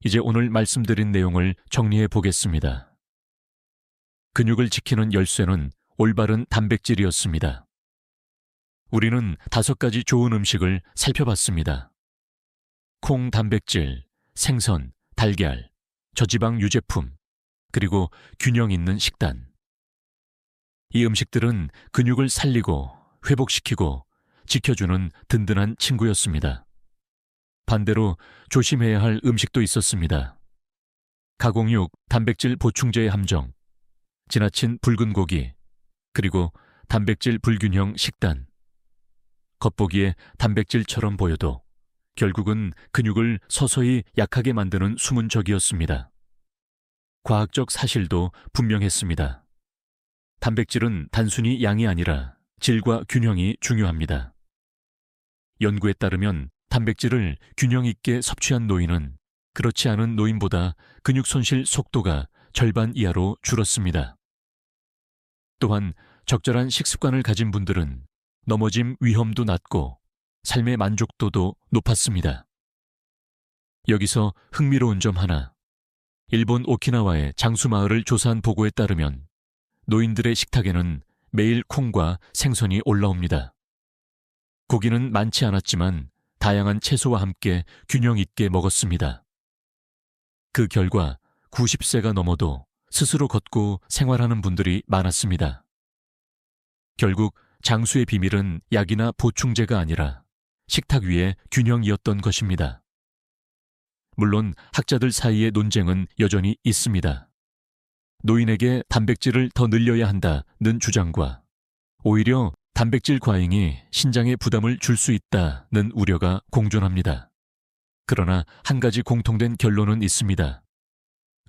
이제 오늘 말씀드린 내용을 정리해 보겠습니다. 근육을 지키는 열쇠는 올바른 단백질이었습니다. 우리는 5가지 좋은 음식을 살펴봤습니다. 콩 단백질, 생선, 달걀, 저지방 유제품, 그리고 균형 있는 식단. 이 음식들은 근육을 살리고 회복시키고 지켜주는 든든한 친구였습니다. 반대로 조심해야 할 음식도 있었습니다. 가공육, 단백질 보충제의 함정, 지나친 붉은 고기, 그리고 단백질 불균형 식단. 겉보기에 단백질처럼 보여도 결국은 근육을 서서히 약하게 만드는 숨은 적이었습니다. 과학적 사실도 분명했습니다. 단백질은 단순히 양이 아니라 질과 균형이 중요합니다. 연구에 따르면 단백질을 균형 있게 섭취한 노인은 그렇지 않은 노인보다 근육 손실 속도가 절반 이하로 줄었습니다. 또한 적절한 식습관을 가진 분들은 넘어짐 위험도 낮고 삶의 만족도도 높았습니다. 여기서 흥미로운 점 하나. 일본 오키나와의 장수마을을 조사한 보고에 따르면 노인들의 식탁에는 매일 콩과 생선이 올라옵니다. 고기는 많지 않았지만 다양한 채소와 함께 균형 있게 먹었습니다. 그 결과 90세가 넘어도 스스로 걷고 생활하는 분들이 많았습니다. 결국 장수의 비밀은 약이나 보충제가 아니라 식탁 위의 균형이었던 것입니다. 물론 학자들 사이의 논쟁은 여전히 있습니다. 노인에게 단백질을 더 늘려야 한다는 주장과 오히려 단백질 과잉이 신장에 부담을 줄 수 있다는 우려가 공존합니다. 그러나 한 가지 공통된 결론은 있습니다.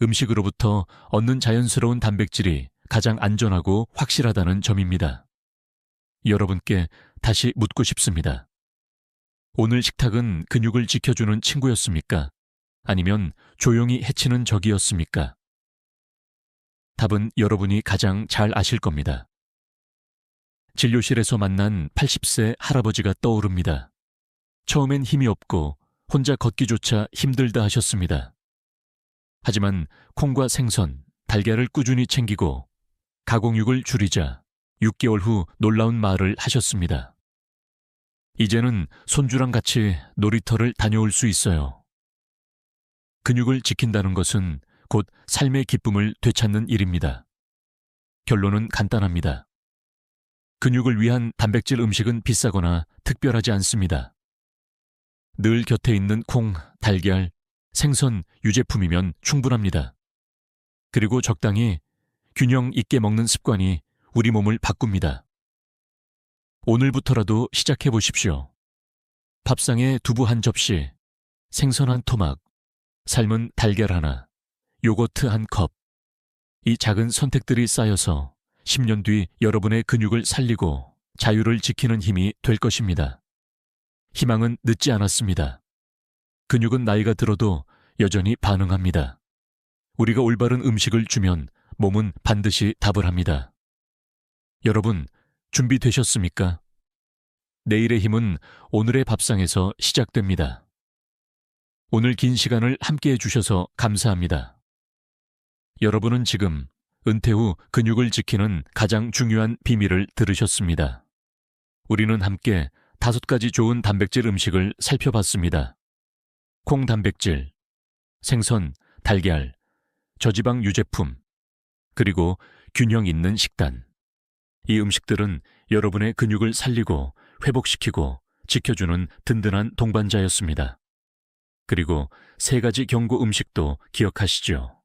음식으로부터 얻는 자연스러운 단백질이 가장 안전하고 확실하다는 점입니다. 여러분께 다시 묻고 싶습니다. 오늘 식탁은 근육을 지켜주는 친구였습니까? 아니면 조용히 해치는 적이었습니까? 답은 여러분이 가장 잘 아실 겁니다. 진료실에서 만난 80세 할아버지가 떠오릅니다. 처음엔 힘이 없고 혼자 걷기조차 힘들다 하셨습니다. 하지만 콩과 생선, 달걀을 꾸준히 챙기고 가공육을 줄이자 6개월 후 놀라운 말을 하셨습니다. 이제는 손주랑 같이 놀이터를 다녀올 수 있어요. 근육을 지킨다는 것은 곧 삶의 기쁨을 되찾는 일입니다. 결론은 간단합니다. 근육을 위한 단백질 음식은 비싸거나 특별하지 않습니다. 늘 곁에 있는 콩, 달걀, 생선, 유제품이면 충분합니다. 그리고 적당히 균형 있게 먹는 습관이 우리 몸을 바꿉니다. 오늘부터라도 시작해 보십시오. 밥상에 두부 한 접시, 생선 한 토막, 삶은 달걀 하나, 요거트 한 컵. 이 작은 선택들이 쌓여서 10년 뒤 여러분의 근육을 살리고 자유를 지키는 힘이 될 것입니다. 희망은 늦지 않았습니다. 근육은 나이가 들어도 여전히 반응합니다. 우리가 올바른 음식을 주면 몸은 반드시 답을 합니다. 여러분, 준비되셨습니까? 내일의 힘은 오늘의 밥상에서 시작됩니다. 오늘 긴 시간을 함께 해주셔서 감사합니다. 여러분은 지금 은퇴 후 근육을 지키는 가장 중요한 비밀을 들으셨습니다. 우리는 함께 5가지 좋은 단백질 음식을 살펴봤습니다. 콩 단백질, 생선, 달걀, 저지방 유제품, 그리고 균형 있는 식단. 이 음식들은 여러분의 근육을 살리고 회복시키고 지켜주는 든든한 동반자였습니다. 그리고 3가지 경고 음식도 기억하시죠?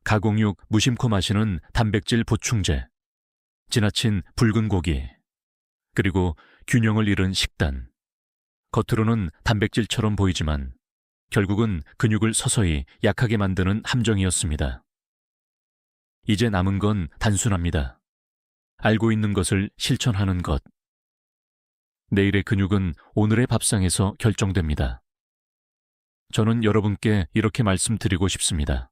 가공육 무심코 마시는 단백질 보충제, 지나친 붉은 고기, 그리고 균형을 잃은 식단. 겉으로는 단백질처럼 보이지만 결국은 근육을 서서히 약하게 만드는 함정이었습니다. 이제 남은 건 단순합니다. 알고 있는 것을 실천하는 것. 내일의 근육은 오늘의 밥상에서 결정됩니다. 저는 여러분께 이렇게 말씀드리고 싶습니다.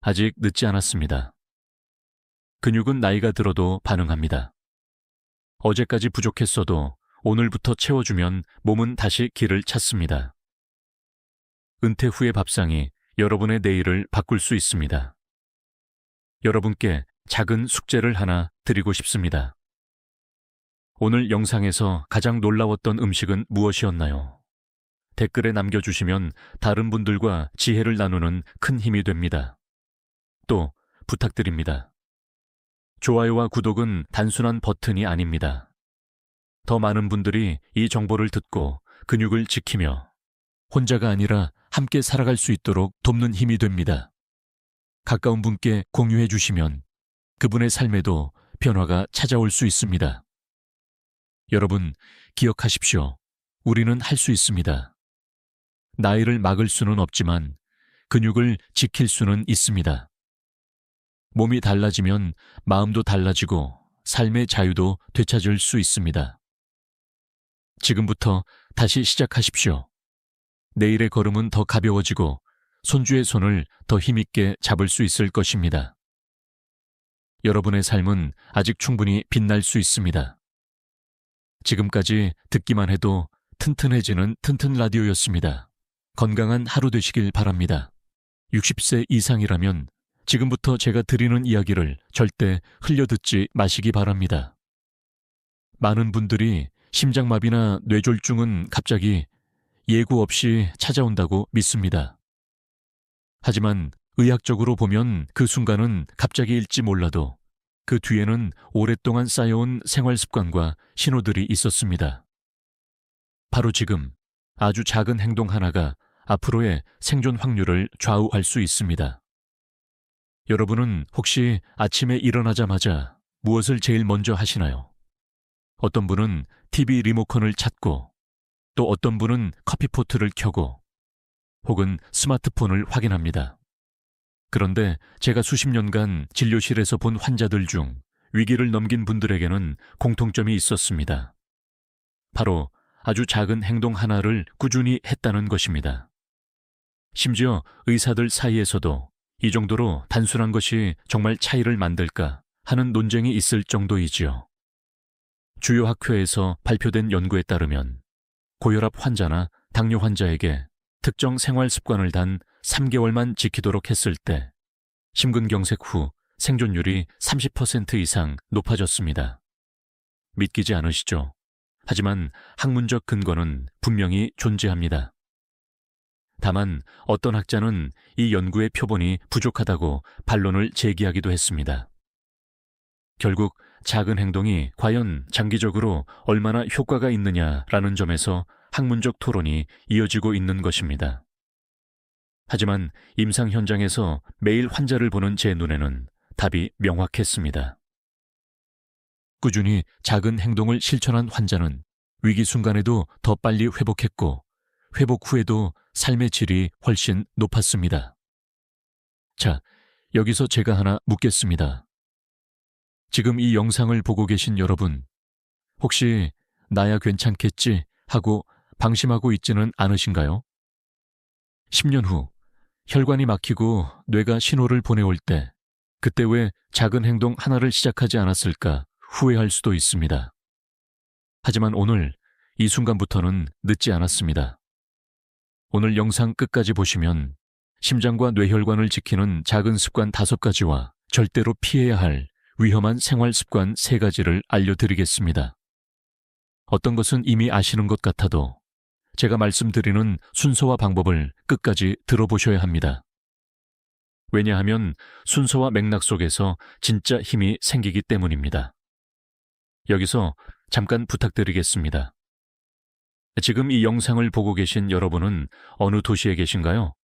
아직 늦지 않았습니다. 근육은 나이가 들어도 반응합니다. 어제까지 부족했어도 오늘부터 채워주면 몸은 다시 길을 찾습니다. 은퇴 후의 밥상이 여러분의 내일을 바꿀 수 있습니다. 여러분께 작은 숙제를 하나 드리고 싶습니다. 오늘 영상에서 가장 놀라웠던 음식은 무엇이었나요? 댓글에 남겨주시면 다른 분들과 지혜를 나누는 큰 힘이 됩니다. 또 부탁드립니다. 좋아요와 구독은 단순한 버튼이 아닙니다. 더 많은 분들이 이 정보를 듣고 근육을 지키며 혼자가 아니라 함께 살아갈 수 있도록 돕는 힘이 됩니다. 가까운 분께 공유해 주시면 그분의 삶에도 변화가 찾아올 수 있습니다. 여러분, 기억하십시오. 우리는 할 수 있습니다. 나이를 막을 수는 없지만 근육을 지킬 수는 있습니다. 몸이 달라지면 마음도 달라지고 삶의 자유도 되찾을 수 있습니다. 지금부터 다시 시작하십시오. 내일의 걸음은 더 가벼워지고 손주의 손을 더 힘있게 잡을 수 있을 것입니다. 여러분의 삶은 아직 충분히 빛날 수 있습니다. 지금까지 듣기만 해도 튼튼해지는 튼튼 라디오였습니다. 건강한 하루 되시길 바랍니다. 60세 이상이라면 지금부터 제가 드리는 이야기를 절대 흘려듣지 마시기 바랍니다. 많은 분들이 심장마비나 뇌졸중은 갑자기 예고 없이 찾아온다고 믿습니다. 하지만 의학적으로 보면 그 순간은 갑자기일지 몰라도 그 뒤에는 오랫동안 쌓여온 생활 습관과 신호들이 있었습니다. 바로 지금 아주 작은 행동 하나가 앞으로의 생존 확률을 좌우할 수 있습니다. 여러분은 혹시 아침에 일어나자마자 무엇을 제일 먼저 하시나요? 어떤 분은 TV 리모컨을 찾고 또 어떤 분은 커피포트를 켜고 혹은 스마트폰을 확인합니다. 그런데 제가 수십 년간 진료실에서 본 환자들 중 위기를 넘긴 분들에게는 공통점이 있었습니다. 바로 아주 작은 행동 하나를 꾸준히 했다는 것입니다. 심지어 의사들 사이에서도 이 정도로 단순한 것이 정말 차이를 만들까 하는 논쟁이 있을 정도이지요. 주요 학회에서 발표된 연구에 따르면 고혈압 환자나 당뇨 환자에게 특정 생활 습관을 단 3개월만 지키도록 했을 때 심근경색 후 생존율이 30% 이상 높아졌습니다. 믿기지 않으시죠? 하지만 학문적 근거는 분명히 존재합니다. 다만 어떤 학자는 이 연구의 표본이 부족하다고 반론을 제기하기도 했습니다. 결국 작은 행동이 과연 장기적으로 얼마나 효과가 있느냐라는 점에서 학문적 토론이 이어지고 있는 것입니다. 하지만 임상 현장에서 매일 환자를 보는 제 눈에는 답이 명확했습니다. 꾸준히 작은 행동을 실천한 환자는 위기 순간에도 더 빨리 회복했고 회복 후에도 삶의 질이 훨씬 높았습니다. 자, 여기서 제가 하나 묻겠습니다. 지금 이 영상을 보고 계신 여러분, 혹시 나야 괜찮겠지 하고 방심하고 있지는 않으신가요? 10년 후 혈관이 막히고 뇌가 신호를 보내올 때 그때 왜 작은 행동 하나를 시작하지 않았을까 후회할 수도 있습니다. 하지만 오늘 이 순간부터는 늦지 않았습니다. 오늘 영상 끝까지 보시면 심장과 뇌혈관을 지키는 작은 습관 5가지와 절대로 피해야 할 위험한 생활 습관 3가지를 알려드리겠습니다. 어떤 것은 이미 아시는 것 같아도 제가 말씀드리는 순서와 방법을 끝까지 들어보셔야 합니다. 왜냐하면 순서와 맥락 속에서 진짜 힘이 생기기 때문입니다. 여기서 잠깐 부탁드리겠습니다. 지금 이 영상을 보고 계신 여러분은 어느 도시에 계신가요?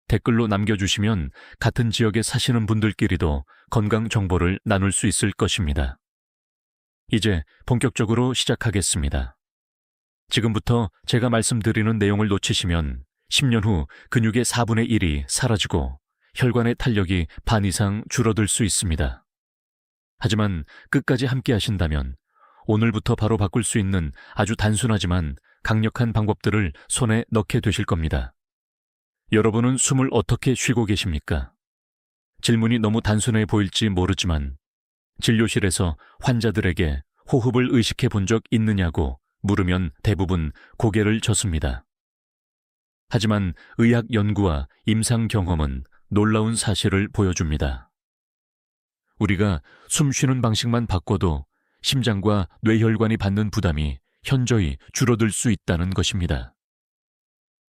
댓글로 남겨주시면 같은 지역에 사시는 분들끼리도 건강 정보를 나눌 수 있을 것입니다. 이제 본격적으로 시작하겠습니다. 지금부터 제가 말씀드리는 내용을 놓치시면 10년 후 근육의 4분의 1이 사라지고 혈관의 탄력이 반 이상 줄어들 수 있습니다. 하지만 끝까지 함께 하신다면 오늘부터 바로 바꿀 수 있는 아주 단순하지만 강력한 방법들을 손에 넣게 되실 겁니다. 여러분은 숨을 어떻게 쉬고 계십니까? 질문이 너무 단순해 보일지 모르지만 진료실에서 환자들에게 호흡을 의식해 본 적 있느냐고 물으면 대부분 고개를 젓습니다. 하지만 의학 연구와 임상 경험은 놀라운 사실을 보여줍니다. 우리가 숨 쉬는 방식만 바꿔도 심장과 뇌혈관이 받는 부담이 현저히 줄어들 수 있다는 것입니다.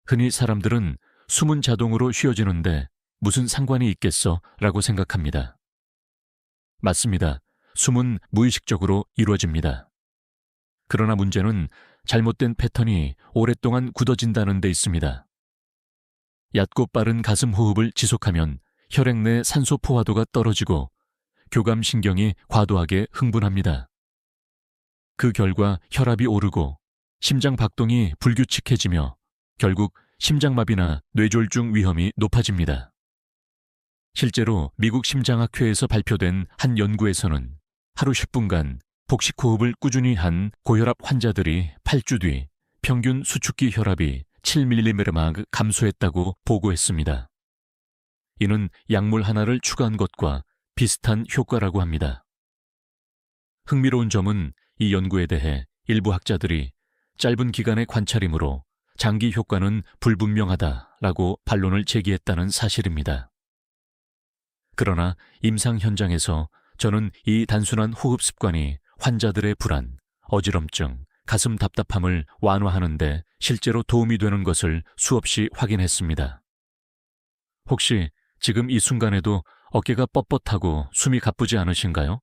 흔히 사람들은 숨은 자동으로 쉬어지는데 무슨 상관이 있겠어? 라고 생각합니다. 맞습니다. 숨은 무의식적으로 이루어집니다. 그러나 문제는 잘못된 패턴이 오랫동안 굳어진다는 데 있습니다. 얕고 빠른 가슴 호흡을 지속하면 혈액 내 산소 포화도가 떨어지고 교감신경이 과도하게 흥분합니다. 그 결과 혈압이 오르고 심장 박동이 불규칙해지며 결국 심장마비나 뇌졸중 위험이 높아집니다. 실제로 미국 심장학회에서 발표된 한 연구에서는 하루 10분간 복식호흡을 꾸준히 한 고혈압 환자들이 8주 뒤 평균 수축기 혈압이 7mg 감소했다고 보고했습니다. 이는 약물 하나를 추가한 것과 비슷한 효과라고 합니다. 흥미로운 점은 이 연구에 대해 일부 학자들이 짧은 기간의 관찰이므로 장기 효과는 불분명하다라고 반론을 제기했다는 사실입니다. 그러나 임상 현장에서 저는 이 단순한 호흡 습관이 환자들의 불안, 어지럼증, 가슴 답답함을 완화하는 데 실제로 도움이 되는 것을 수없이 확인했습니다. 혹시 지금 이 순간에도 어깨가 뻣뻣하고 숨이 가쁘지 않으신가요?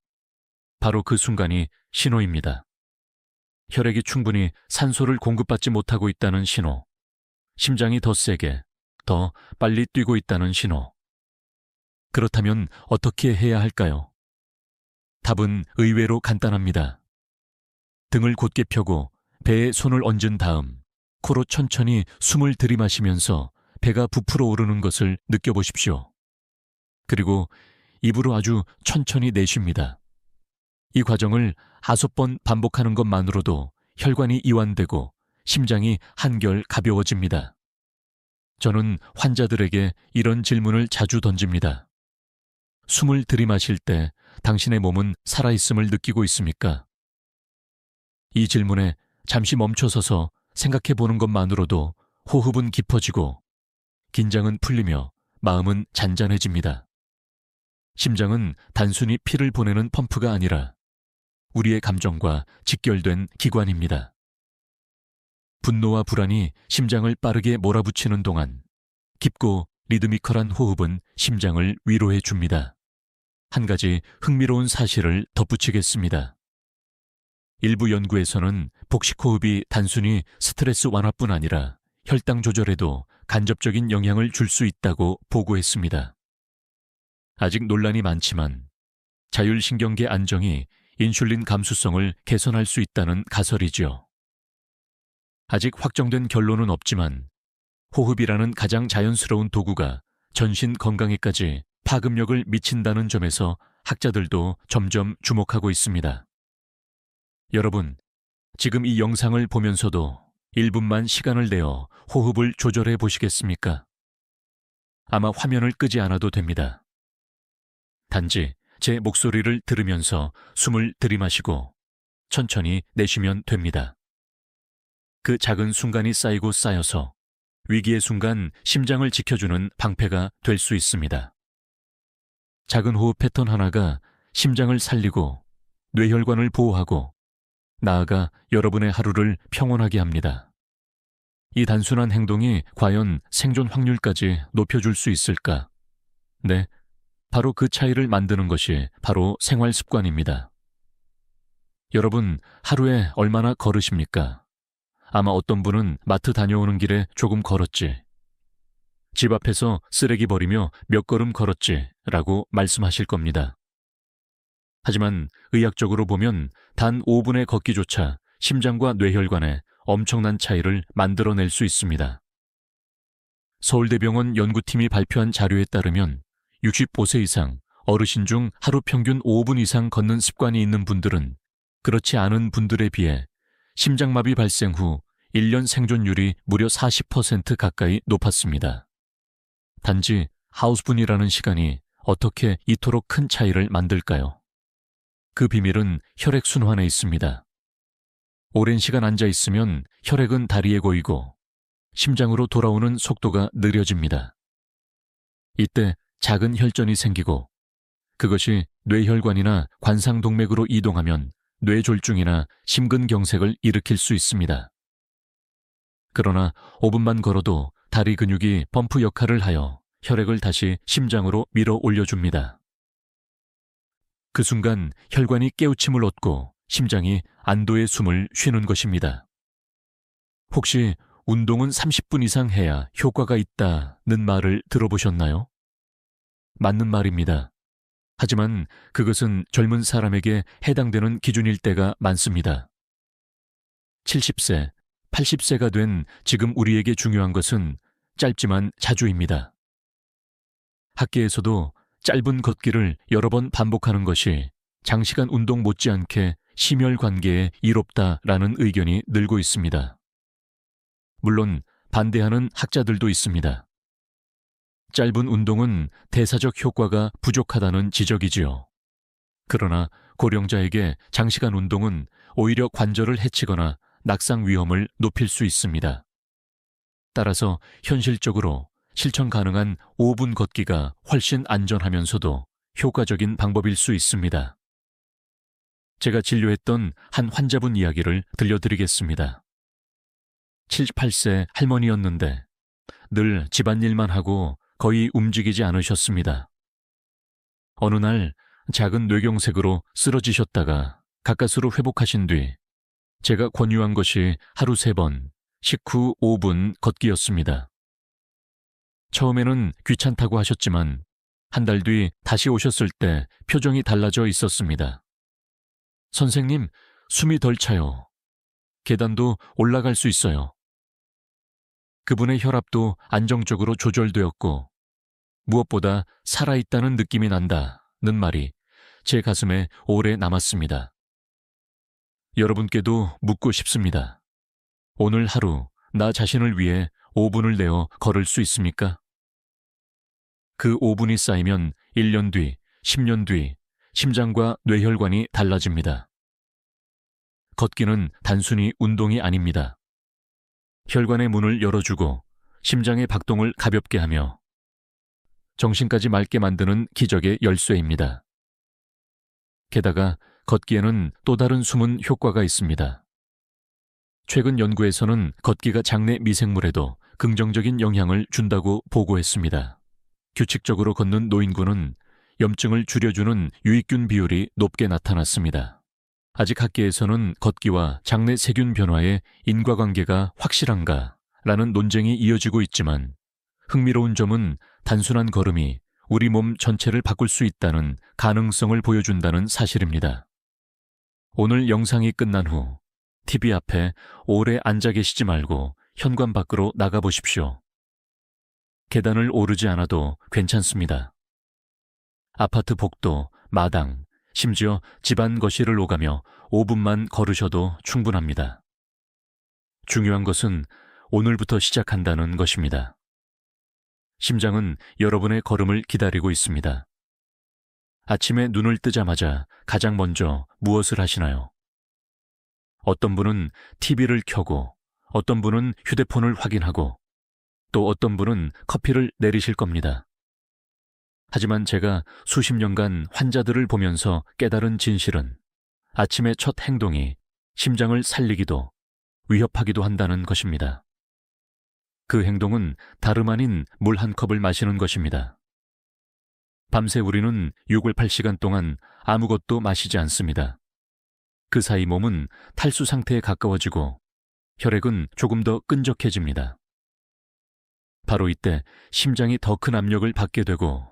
바로 그 순간이 신호입니다. 혈액이 충분히 산소를 공급받지 못하고 있다는 신호, 심장이 더 세게, 더 빨리 뛰고 있다는 신호. 그렇다면 어떻게 해야 할까요? 답은 의외로 간단합니다. 등을 곧게 펴고 배에 손을 얹은 다음 코로 천천히 숨을 들이마시면서 배가 부풀어 오르는 것을 느껴보십시오. 그리고 입으로 아주 천천히 내쉽니다. 이 과정을 5번 반복하는 것만으로도 혈관이 이완되고 심장이 한결 가벼워집니다. 저는 환자들에게 이런 질문을 자주 던집니다. 숨을 들이마실 때 당신의 몸은 살아있음을 느끼고 있습니까? 이 질문에 잠시 멈춰서서 생각해 보는 것만으로도 호흡은 깊어지고 긴장은 풀리며 마음은 잔잔해집니다. 심장은 단순히 피를 보내는 펌프가 아니라 우리의 감정과 직결된 기관입니다. 분노와 불안이 심장을 빠르게 몰아붙이는 동안 깊고 리드미컬한 호흡은 심장을 위로해 줍니다. 한 가지 흥미로운 사실을 덧붙이겠습니다. 일부 연구에서는 복식호흡이 단순히 스트레스 완화뿐 아니라 혈당 조절에도 간접적인 영향을 줄 수 있다고 보고했습니다. 아직 논란이 많지만 자율신경계 안정이 인슐린 감수성을 개선할 수 있다는 가설이지요. 아직 확정된 결론은 없지만 호흡이라는 가장 자연스러운 도구가 전신 건강에까지 파급력을 미친다는 점에서 학자들도 점점 주목하고 있습니다. 여러분, 지금 이 영상을 보면서도 1분만 시간을 내어 호흡을 조절해 보시겠습니까? 아마 화면을 끄지 않아도 됩니다. 단지 제 목소리를 들으면서 숨을 들이마시고 천천히 내쉬면 됩니다. 그 작은 순간이 쌓이고 쌓여서 위기의 순간 심장을 지켜주는 방패가 될 수 있습니다. 작은 호흡 패턴 하나가 심장을 살리고 뇌혈관을 보호하고 나아가 여러분의 하루를 평온하게 합니다. 이 단순한 행동이 과연 생존 확률까지 높여줄 수 있을까? 네, 바로 그 차이를 만드는 것이 바로 생활 습관입니다. 여러분, 하루에 얼마나 걸으십니까? 아마 어떤 분은 마트 다녀오는 길에 조금 걸었지, 집 앞에서 쓰레기 버리며 몇 걸음 걸었지 라고 말씀하실 겁니다. 하지만 의학적으로 보면 단 5분의 걷기조차 심장과 뇌혈관에 엄청난 차이를 만들어낼 수 있습니다. 서울대병원 연구팀이 발표한 자료에 따르면 65세 이상 어르신 중 하루 평균 5분 이상 걷는 습관이 있는 분들은 그렇지 않은 분들에 비해 심장마비 발생 후 1년 생존율이 무려 40% 가까이 높았습니다. 단지 하우스분이라는 시간이 어떻게 이토록 큰 차이를 만들까요? 그 비밀은 혈액순환에 있습니다. 오랜 시간 앉아 있으면 혈액은 다리에 고이고 심장으로 돌아오는 속도가 느려집니다. 이때 작은 혈전이 생기고 그것이 뇌혈관이나 관상동맥으로 이동하면 뇌졸중이나 심근경색을 일으킬 수 있습니다. 그러나 5분만 걸어도 다리 근육이 펌프 역할을 하여 혈액을 다시 심장으로 밀어 올려줍니다. 그 순간 혈관이 깨우침을 얻고 심장이 안도의 숨을 쉬는 것입니다. 혹시 운동은 30분 이상 해야 효과가 있다는 말을 들어보셨나요? 맞는 말입니다. 하지만 그것은 젊은 사람에게 해당되는 기준일 때가 많습니다. 70세, 80세가 된 지금 우리에게 중요한 것은 짧지만 자주입니다. 학계에서도 짧은 걷기를 여러 번 반복하는 것이 장시간 운동 못지않게 심혈관계에 이롭다라는 의견이 늘고 있습니다. 물론 반대하는 학자들도 있습니다. 짧은 운동은 대사적 효과가 부족하다는 지적이지요. 그러나 고령자에게 장시간 운동은 오히려 관절을 해치거나 낙상 위험을 높일 수 있습니다. 따라서 현실적으로 실천 가능한 5분 걷기가 훨씬 안전하면서도 효과적인 방법일 수 있습니다. 제가 진료했던 한 환자분 이야기를 들려드리겠습니다. 78세 할머니였는데 늘 집안일만 하고 거의 움직이지 않으셨습니다. 어느 날 작은 뇌경색으로 쓰러지셨다가 가까스로 회복하신 뒤 제가 권유한 것이 하루 3번, 식후 5분 걷기였습니다. 처음에는 귀찮다고 하셨지만 한 달 뒤 다시 오셨을 때 표정이 달라져 있었습니다. 선생님, 숨이 덜 차요. 계단도 올라갈 수 있어요. 그분의 혈압도 안정적으로 조절되었고 무엇보다 살아있다는 느낌이 난다는 말이 제 가슴에 오래 남았습니다. 여러분께도 묻고 싶습니다. 오늘 하루 나 자신을 위해 5분을 내어 걸을 수 있습니까? 그 5분이 쌓이면 1년 뒤, 10년 뒤 심장과 뇌혈관이 달라집니다. 걷기는 단순히 운동이 아닙니다. 혈관의 문을 열어주고 심장의 박동을 가볍게 하며 정신까지 맑게 만드는 기적의 열쇠입니다. 게다가 걷기에는 또 다른 숨은 효과가 있습니다. 최근 연구에서는 걷기가 장내 미생물에도 긍정적인 영향을 준다고 보고했습니다. 규칙적으로 걷는 노인군은 염증을 줄여주는 유익균 비율이 높게 나타났습니다. 아직 학계에서는 걷기와 장내 세균 변화의 인과관계가 확실한가 라는 논쟁이 이어지고 있지만 흥미로운 점은 단순한 걸음이 우리 몸 전체를 바꿀 수 있다는 가능성을 보여준다는 사실입니다. 오늘 영상이 끝난 후 TV 앞에 오래 앉아 계시지 말고 현관 밖으로 나가보십시오. 계단을 오르지 않아도 괜찮습니다. 아파트 복도, 마당, 심지어 집안 거실을 오가며 5분만 걸으셔도 충분합니다. 중요한 것은 오늘부터 시작한다는 것입니다. 심장은 여러분의 걸음을 기다리고 있습니다. 아침에 눈을 뜨자마자 가장 먼저 무엇을 하시나요? 어떤 분은 TV를 켜고, 어떤 분은 휴대폰을 확인하고, 또 어떤 분은 커피를 내리실 겁니다. 하지만 제가 수십 년간 환자들을 보면서 깨달은 진실은 아침의 첫 행동이 심장을 살리기도 위협하기도 한다는 것입니다. 그 행동은 다름 아닌 물 한 컵을 마시는 것입니다. 밤새 우리는 6월 8시간 동안 아무것도 마시지 않습니다. 그 사이 몸은 탈수 상태에 가까워지고 혈액은 조금 더 끈적해집니다. 바로 이때 심장이 더 큰 압력을 받게 되고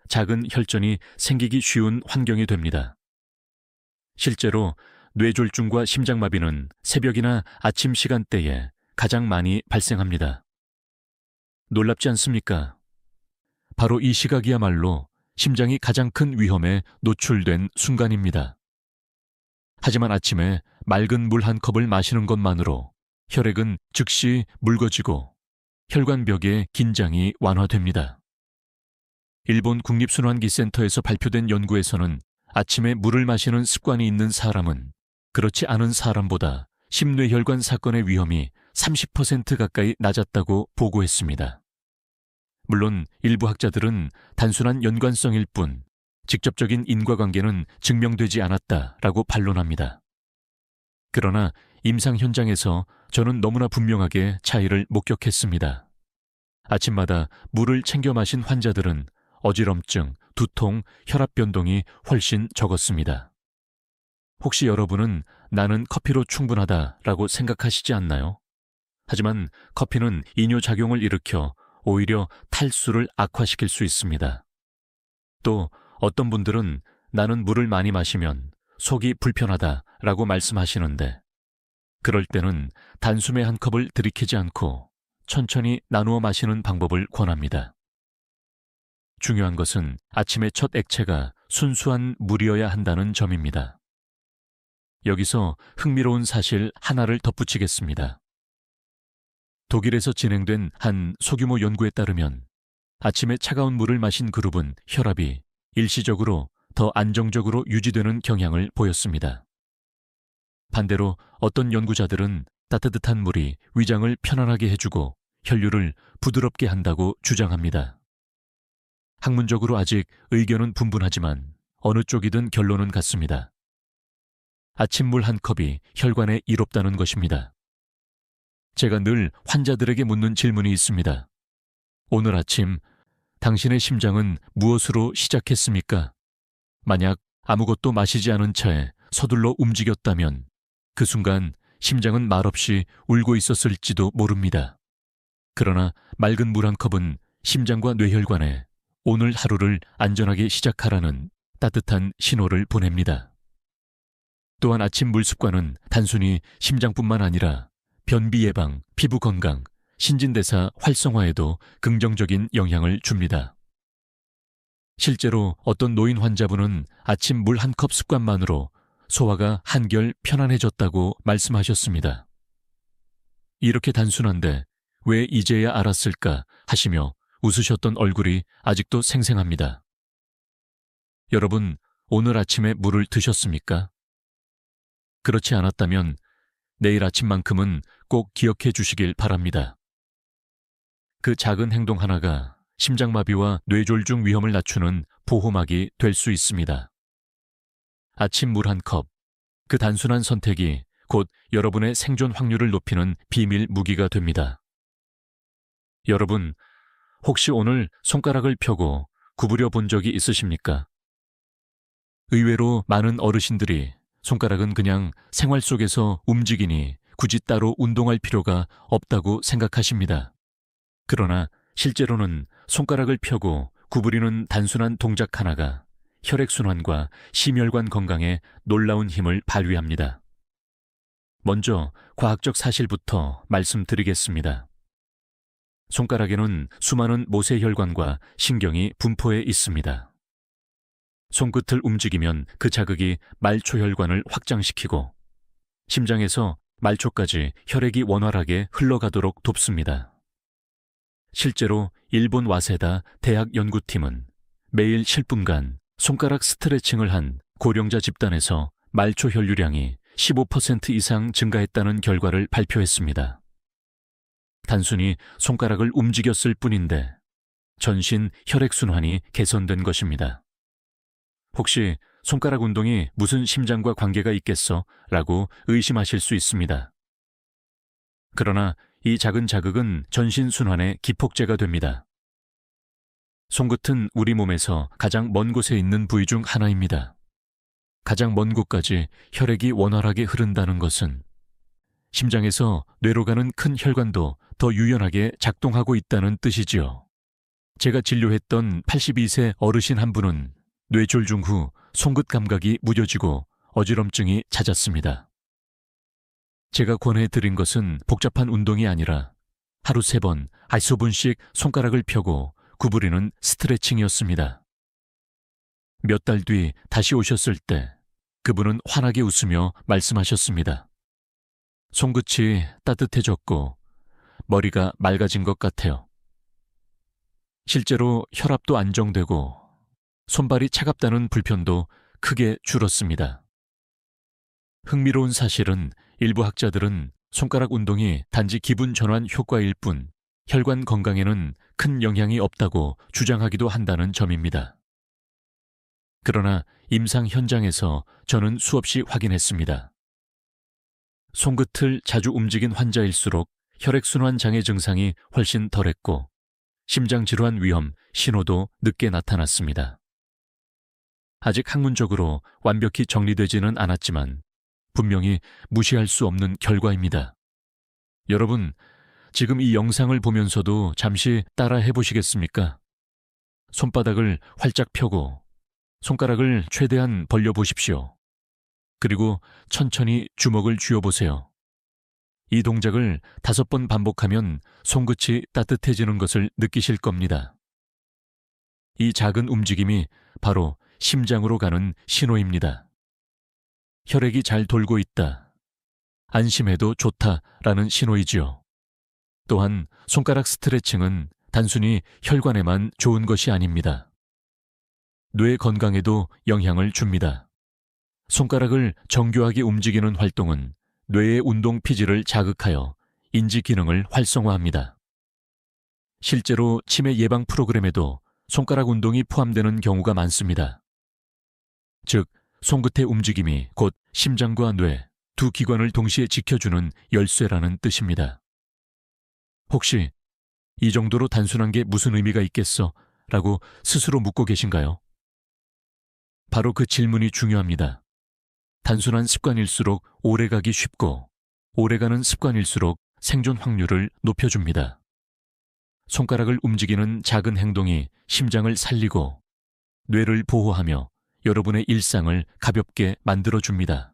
작은 혈전이 생기기 쉬운 환경이 됩니다. 실제로 뇌졸중과 심장마비는 새벽이나 아침 시간대에 가장 많이 발생합니다. 놀랍지 않습니까? 바로 이 시각이야말로 심장이 가장 큰 위험에 노출된 순간입니다. 하지만 아침에 맑은 물 한 컵을 마시는 것만으로 혈액은 즉시 묽어지고 혈관벽의 긴장이 완화됩니다. 일본 국립순환기센터에서 발표된 연구에서는 아침에 물을 마시는 습관이 있는 사람은 그렇지 않은 사람보다 심뇌혈관 사건의 위험이 30% 가까이 낮았다고 보고했습니다. 물론 일부 학자들은 단순한 연관성일 뿐 직접적인 인과관계는 증명되지 않았다라고 반론합니다. 그러나 임상 현장에서 저는 너무나 분명하게 차이를 목격했습니다. 아침마다 물을 챙겨 마신 환자들은 어지럼증, 두통, 혈압 변동이 훨씬 적었습니다. 혹시 여러분은 나는 커피로 충분하다라고 생각하시지 않나요? 하지만 커피는 이뇨작용을 일으켜 오히려 탈수를 악화시킬 수 있습니다. 또 어떤 분들은 나는 물을 많이 마시면 속이 불편하다라고 말씀하시는데 그럴 때는 단숨에 한 컵을 들이키지 않고 천천히 나누어 마시는 방법을 권합니다. 중요한 것은 아침의 첫 액체가 순수한 물이어야 한다는 점입니다. 여기서 흥미로운 사실 하나를 덧붙이겠습니다. 독일에서 진행된 한 소규모 연구에 따르면 아침에 차가운 물을 마신 그룹은 혈압이 일시적으로 더 안정적으로 유지되는 경향을 보였습니다. 반대로 어떤 연구자들은 따뜻한 물이 위장을 편안하게 해주고 혈류를 부드럽게 한다고 주장합니다. 학문적으로 아직 의견은 분분하지만 어느 쪽이든 결론은 같습니다. 아침물 한 컵이 혈관에 이롭다는 것입니다. 제가 늘 환자들에게 묻는 질문이 있습니다. 오늘 아침 당신의 심장은 무엇으로 시작했습니까? 만약 아무것도 마시지 않은 차에 서둘러 움직였다면 그 순간 심장은 말없이 울고 있었을지도 모릅니다. 그러나 맑은 물 한 컵은 심장과 뇌혈관에 오늘 하루를 안전하게 시작하라는 따뜻한 신호를 보냅니다. 또한 아침 물 습관은 단순히 심장뿐만 아니라 변비 예방, 피부 건강, 신진대사 활성화에도 긍정적인 영향을 줍니다. 실제로 어떤 노인 환자분은 아침 물 한 컵 습관만으로 소화가 한결 편안해졌다고 말씀하셨습니다. 이렇게 단순한데 왜 이제야 알았을까 하시며 웃으셨던 얼굴이 아직도 생생합니다. 여러분, 오늘 아침에 물을 드셨습니까? 그렇지 않았다면 내일 아침만큼은 꼭 기억해 주시길 바랍니다. 그 작은 행동 하나가 심장마비와 뇌졸중 위험을 낮추는 보호막이 될 수 있습니다. 아침 물 한 컵, 그 단순한 선택이 곧 여러분의 생존 확률을 높이는 비밀 무기가 됩니다. 여러분, 혹시 오늘 손가락을 펴고 구부려 본 적이 있으십니까? 의외로 많은 어르신들이 손가락은 그냥 생활 속에서 움직이니 굳이 따로 운동할 필요가 없다고 생각하십니다. 그러나 실제로는 손가락을 펴고 구부리는 단순한 동작 하나가 혈액순환과 심혈관 건강에 놀라운 힘을 발휘합니다. 먼저 과학적 사실부터 말씀드리겠습니다. 손가락에는 수많은 모세혈관과 신경이 분포해 있습니다. 손끝을 움직이면 그 자극이 말초혈관을 확장시키고 심장에서 말초까지 혈액이 원활하게 흘러가도록 돕습니다. 실제로 일본 와세다 대학 연구팀은 매일 10분간 손가락 스트레칭을 한 고령자 집단에서 말초 혈류량이 15% 이상 증가했다는 결과를 발표했습니다. 단순히 손가락을 움직였을 뿐인데 전신 혈액순환이 개선된 것입니다. 혹시 손가락 운동이 무슨 심장과 관계가 있겠어? 라고 의심하실 수 있습니다. 그러나 이 작은 자극은 전신 순환의 기폭제가 됩니다. 손끝은 우리 몸에서 가장 먼 곳에 있는 부위 중 하나입니다. 가장 먼 곳까지 혈액이 원활하게 흐른다는 것은 심장에서 뇌로 가는 큰 혈관도 더 유연하게 작동하고 있다는 뜻이지요. 제가 진료했던 82세 어르신 한 분은 뇌졸중 후 손끝 감각이 무뎌지고 어지럼증이 잦았습니다. 제가 권해드린 것은 복잡한 운동이 아니라 하루 3번 아이소분씩 손가락을 펴고 구부리는 스트레칭이었습니다. 몇 달 뒤 다시 오셨을 때 그분은 환하게 웃으며 말씀하셨습니다. 손끝이 따뜻해졌고 머리가 맑아진 것 같아요. 실제로 혈압도 안정되고 손발이 차갑다는 불편도 크게 줄었습니다. 흥미로운 사실은 일부 학자들은 손가락 운동이 단지 기분 전환 효과일 뿐 혈관 건강에는 큰 영향이 없다고 주장하기도 한다는 점입니다. 그러나 임상 현장에서 저는 수없이 확인했습니다. 손끝을 자주 움직인 환자일수록 혈액순환 장애 증상이 훨씬 덜했고 심장질환 위험 신호도 늦게 나타났습니다. 아직 학문적으로 완벽히 정리되지는 않았지만 분명히 무시할 수 없는 결과입니다. 여러분, 지금 이 영상을 보면서도 잠시 따라 해보시겠습니까? 손바닥을 활짝 펴고 손가락을 최대한 벌려보십시오. 그리고 천천히 주먹을 쥐어보세요. 이 동작을 5번 반복하면 손끝이 따뜻해지는 것을 느끼실 겁니다. 이 작은 움직임이 바로 심장으로 가는 신호입니다. 혈액이 잘 돌고 있다, 안심해도 좋다라는 신호이지요. 또한 손가락 스트레칭은 단순히 혈관에만 좋은 것이 아닙니다. 뇌 건강에도 영향을 줍니다. 손가락을 정교하게 움직이는 활동은 뇌의 운동 피질을 자극하여 인지 기능을 활성화합니다. 실제로 치매 예방 프로그램에도 손가락 운동이 포함되는 경우가 많습니다. 즉, 손끝의 움직임이 곧 심장과 뇌, 두 기관을 동시에 지켜주는 열쇠라는 뜻입니다. 혹시 이 정도로 단순한 게 무슨 의미가 있겠어? 라고 스스로 묻고 계신가요? 바로 그 질문이 중요합니다. 단순한 습관일수록 오래가기 쉽고 오래가는 습관일수록 생존 확률을 높여줍니다. 손가락을 움직이는 작은 행동이 심장을 살리고 뇌를 보호하며 여러분의 일상을 가볍게 만들어줍니다.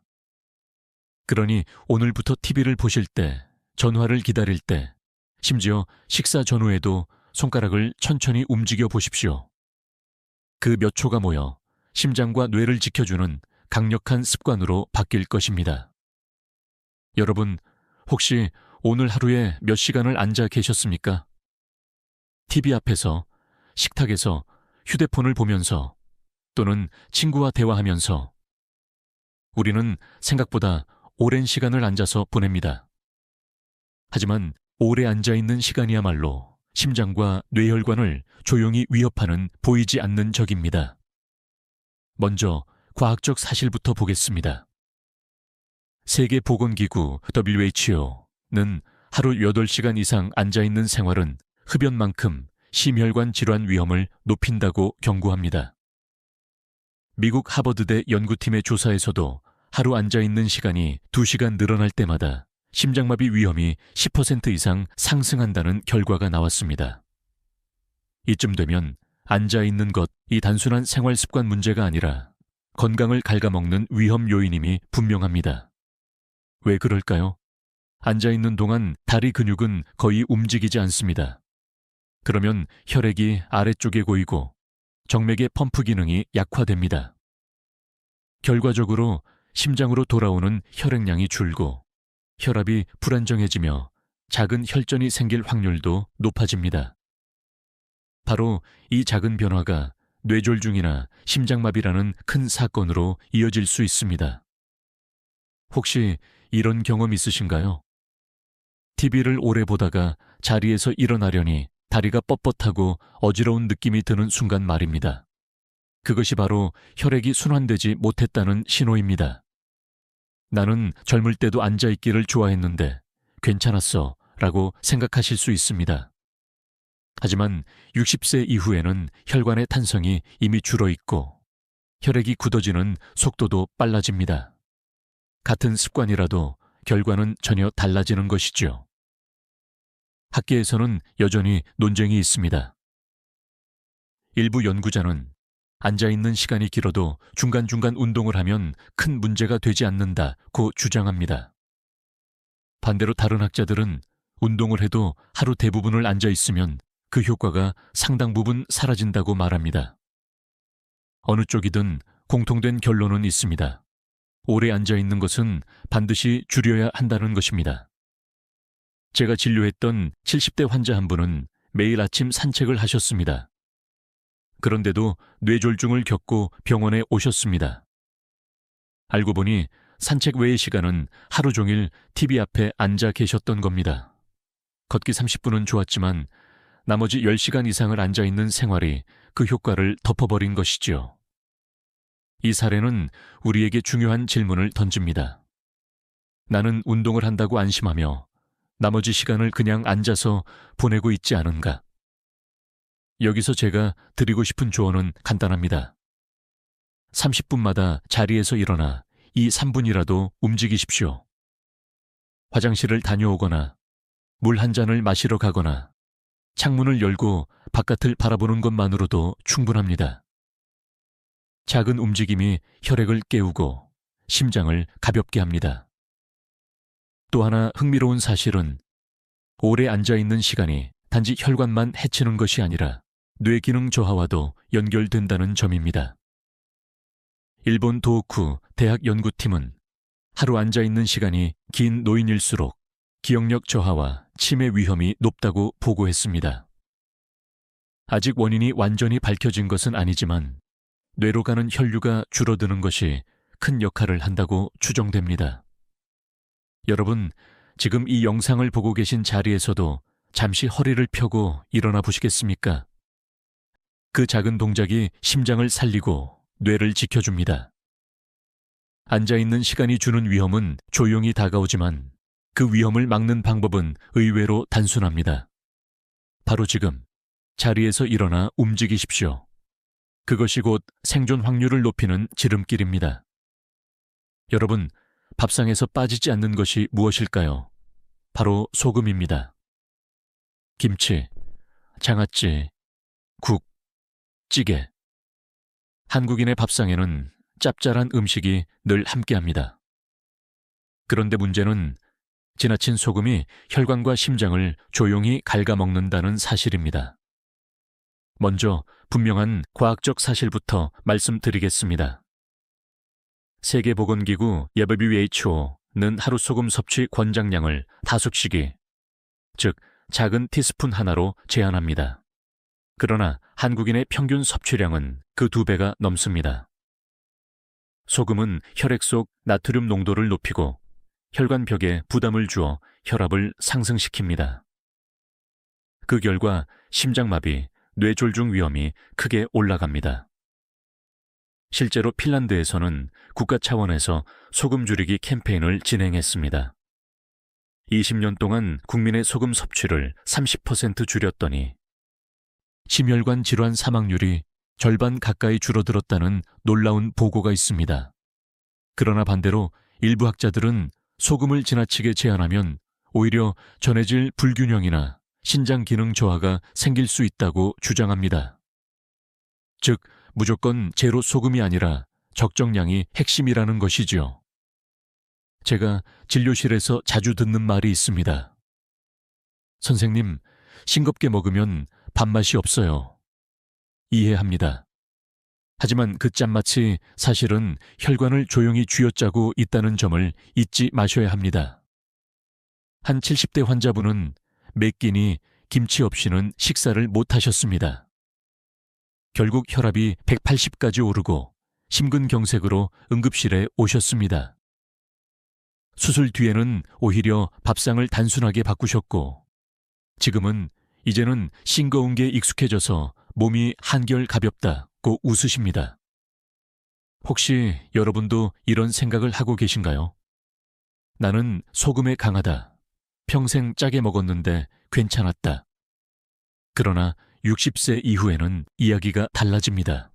그러니 오늘부터 TV를 보실 때, 전화를 기다릴 때, 심지어 식사 전후에도 손가락을 천천히 움직여 보십시오. 그 몇 초가 모여 심장과 뇌를 지켜주는 강력한 습관으로 바뀔 것입니다. 여러분, 혹시 오늘 하루에 몇 시간을 앉아 계셨습니까? TV 앞에서, 식탁에서, 휴대폰을 보면서 또는 친구와 대화하면서 우리는 생각보다 오랜 시간을 앉아서 보냅니다. 하지만 오래 앉아있는 시간이야말로 심장과 뇌혈관을 조용히 위협하는 보이지 않는 적입니다. 먼저 과학적 사실부터 보겠습니다. 세계보건기구 WHO는 하루 8시간 이상 앉아있는 생활은 흡연만큼 심혈관 질환 위험을 높인다고 경고합니다. 미국 하버드대 연구팀의 조사에서도 하루 앉아있는 시간이 2시간 늘어날 때마다 심장마비 위험이 10% 이상 상승한다는 결과가 나왔습니다. 이쯤 되면 앉아 있는 것이 단순한 생활 습관 문제가 아니라 건강을 갉아먹는 위험 요인임이 분명합니다. 왜 그럴까요? 앉아 있는 동안 다리 근육은 거의 움직이지 않습니다. 그러면 혈액이 아래쪽에 고이고 정맥의 펌프 기능이 약화됩니다. 결과적으로 심장으로 돌아오는 혈액량이 줄고 혈압이 불안정해지며 작은 혈전이 생길 확률도 높아집니다. 바로 이 작은 변화가 뇌졸중이나 심장마비라는 큰 사건으로 이어질 수 있습니다. 혹시 이런 경험 있으신가요? TV를 오래 보다가 자리에서 일어나려니 다리가 뻣뻣하고 어지러운 느낌이 드는 순간 말입니다. 그것이 바로 혈액이 순환되지 못했다는 신호입니다. 나는 젊을 때도 앉아있기를 좋아했는데 괜찮았어 라고 생각하실 수 있습니다. 하지만 60세 이후에는 혈관의 탄성이 이미 줄어있고 혈액이 굳어지는 속도도 빨라집니다. 같은 습관이라도 결과는 전혀 달라지는 것이죠. 학계에서는 여전히 논쟁이 있습니다. 일부 연구자는 앉아있는 시간이 길어도 중간중간 운동을 하면 큰 문제가 되지 않는다고 주장합니다. 반대로 다른 학자들은 운동을 해도 하루 대부분을 앉아있으면 그 효과가 상당 부분 사라진다고 말합니다. 어느 쪽이든 공통된 결론은 있습니다. 오래 앉아있는 것은 반드시 줄여야 한다는 것입니다. 제가 진료했던 70대 환자 한 분은 매일 아침 산책을 하셨습니다. 그런데도 뇌졸중을 겪고 병원에 오셨습니다. 알고 보니 산책 외의 시간은 하루 종일 TV 앞에 앉아 계셨던 겁니다. 걷기 30분은 좋았지만 나머지 10시간 이상을 앉아있는 생활이 그 효과를 덮어버린 것이지요. 이 사례는 우리에게 중요한 질문을 던집니다. 나는 운동을 한다고 안심하며 나머지 시간을 그냥 앉아서 보내고 있지 않은가? 여기서 제가 드리고 싶은 조언은 간단합니다. 30분마다 자리에서 일어나 이 3분이라도 움직이십시오. 화장실을 다녀오거나 물 한 잔을 마시러 가거나 창문을 열고 바깥을 바라보는 것만으로도 충분합니다. 작은 움직임이 혈액을 깨우고 심장을 가볍게 합니다. 또 하나 흥미로운 사실은 오래 앉아있는 시간이 단지 혈관만 해치는 것이 아니라 뇌 기능 저하와도 연결된다는 점입니다. 일본 도호쿠 대학 연구팀은 하루 앉아있는 시간이 긴 노인일수록 기억력 저하와 치매 위험이 높다고 보고했습니다. 아직 원인이 완전히 밝혀진 것은 아니지만 뇌로 가는 혈류가 줄어드는 것이 큰 역할을 한다고 추정됩니다. 여러분, 지금 이 영상을 보고 계신 자리에서도 잠시 허리를 펴고 일어나 보시겠습니까? 그 작은 동작이 심장을 살리고 뇌를 지켜줍니다. 앉아있는 시간이 주는 위험은 조용히 다가오지만 그 위험을 막는 방법은 의외로 단순합니다. 바로 지금 자리에서 일어나 움직이십시오. 그것이 곧 생존 확률을 높이는 지름길입니다. 여러분, 밥상에서 빠지지 않는 것이 무엇일까요? 바로 소금입니다. 김치, 장아찌, 국, 찌개. 한국인의 밥상에는 짭짤한 음식이 늘 함께합니다. 그런데 문제는 지나친 소금이 혈관과 심장을 조용히 갉아먹는다는 사실입니다. 먼저 분명한 과학적 사실부터 말씀드리겠습니다. 세계보건기구 WHO는 하루 소금 섭취 권장량을 5시기, 즉 작은 티스푼 하나로 제한합니다. 그러나 한국인의 평균 섭취량은 그 2배가 넘습니다. 소금은 혈액 속 나트륨 농도를 높이고 혈관벽에 부담을 주어 혈압을 상승시킵니다. 그 결과 심장마비, 뇌졸중 위험이 크게 올라갑니다. 실제로 핀란드에서는 국가 차원에서 소금 줄이기 캠페인을 진행했습니다. 20년 동안 국민의 소금 섭취를 30% 줄였더니 심혈관 질환 사망률이 절반 가까이 줄어들었다는 놀라운 보고가 있습니다. 그러나 반대로 일부 학자들은 소금을 지나치게 제한하면 오히려 전해질 불균형이나 신장 기능 저하가 생길 수 있다고 주장합니다. 즉 무조건 제로 소금이 아니라 적정량이 핵심이라는 것이지요. 제가 진료실에서 자주 듣는 말이 있습니다. 선생님, 싱겁게 먹으면 밥맛이 없어요. 이해합니다. 하지만 그 짠맛이 사실은 혈관을 조용히 쥐어짜고 있다는 점을 잊지 마셔야 합니다. 한 70대 환자분은 매 끼니 김치 없이는 식사를 못 하셨습니다. 결국 혈압이 180까지 오르고 심근경색으로 응급실에 오셨습니다. 수술 뒤에는 오히려 밥상을 단순하게 바꾸셨고 지금은 이제는 싱거운 게 익숙해져서 몸이 한결 가볍다고 웃으십니다. 혹시 여러분도 이런 생각을 하고 계신가요? 나는 소금에 강하다. 평생 짜게 먹었는데 괜찮았다. 그러나 60세 이후에는 이야기가 달라집니다.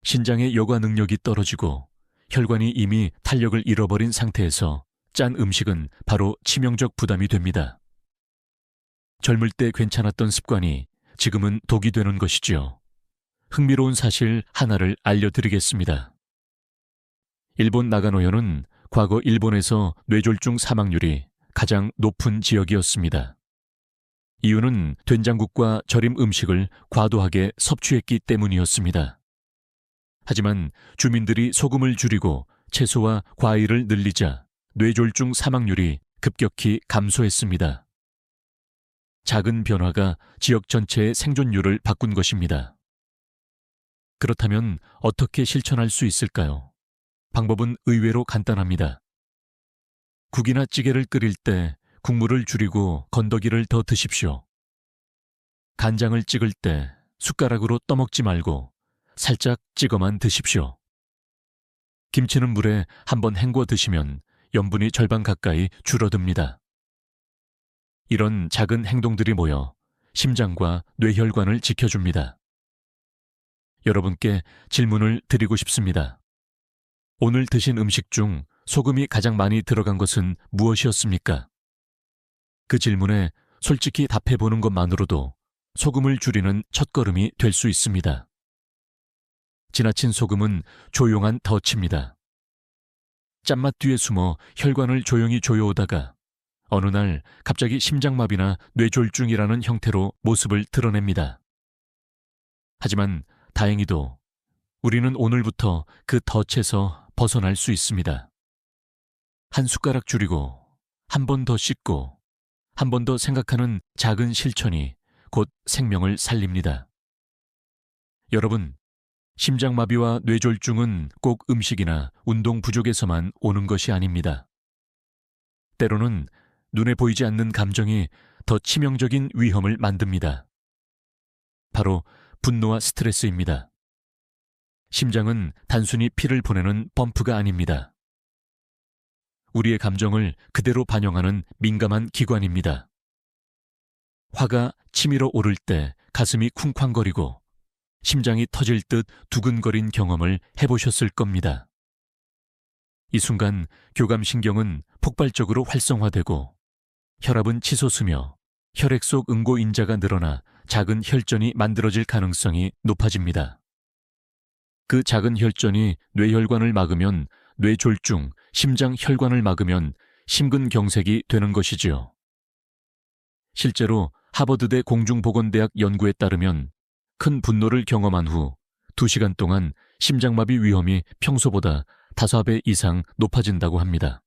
신장의 여과 능력이 떨어지고 혈관이 이미 탄력을 잃어버린 상태에서 짠 음식은 바로 치명적 부담이 됩니다. 젊을 때 괜찮았던 습관이 지금은 독이 되는 것이지요. 흥미로운 사실 하나를 알려드리겠습니다. 일본 나가노현은 과거 일본에서 뇌졸중 사망률이 가장 높은 지역이었습니다. 이유는 된장국과 절임 음식을 과도하게 섭취했기 때문이었습니다. 하지만 주민들이 소금을 줄이고 채소와 과일을 늘리자 뇌졸중 사망률이 급격히 감소했습니다. 작은 변화가 지역 전체의 생존율을 바꾼 것입니다. 그렇다면 어떻게 실천할 수 있을까요? 방법은 의외로 간단합니다. 국이나 찌개를 끓일 때 국물을 줄이고 건더기를 더 드십시오. 간장을 찍을 때 숟가락으로 떠먹지 말고 살짝 찍어만 드십시오. 김치는 물에 한번 헹궈 드시면 염분이 절반 가까이 줄어듭니다. 이런 작은 행동들이 모여 심장과 뇌혈관을 지켜줍니다. 여러분께 질문을 드리고 싶습니다. 오늘 드신 음식 중 소금이 가장 많이 들어간 것은 무엇이었습니까? 그 질문에 솔직히 답해보는 것만으로도 소금을 줄이는 첫걸음이 될 수 있습니다. 지나친 소금은 조용한 덫입니다. 짠맛 뒤에 숨어 혈관을 조용히 조여오다가 어느 날 갑자기 심장마비나 뇌졸중이라는 형태로 모습을 드러냅니다. 하지만 다행히도 우리는 오늘부터 그 덫에서 벗어날 수 있습니다. 한 숟가락 줄이고 한 번 더 씻고 한 번 더 생각하는 작은 실천이 곧 생명을 살립니다. 여러분, 심장마비와 뇌졸중은 꼭 음식이나 운동 부족에서만 오는 것이 아닙니다. 때로는 눈에 보이지 않는 감정이 더 치명적인 위험을 만듭니다. 바로 분노와 스트레스입니다. 심장은 단순히 피를 보내는 펌프가 아닙니다. 우리의 감정을 그대로 반영하는 민감한 기관입니다. 화가 치밀어 오를 때 가슴이 쿵쾅거리고 심장이 터질 듯 두근거린 경험을 해보셨을 겁니다. 이 순간 교감신경은 폭발적으로 활성화되고 혈압은 치솟으며 혈액 속 응고인자가 늘어나 작은 혈전이 만들어질 가능성이 높아집니다. 그 작은 혈전이 뇌혈관을 막으면 뇌졸중, 심장혈관을 막으면 심근경색이 되는 것이지요. 실제로 하버드대 공중보건대학 연구에 따르면 큰 분노를 경험한 후 2시간 동안 심장마비 위험이 평소보다 5배 이상 높아진다고 합니다.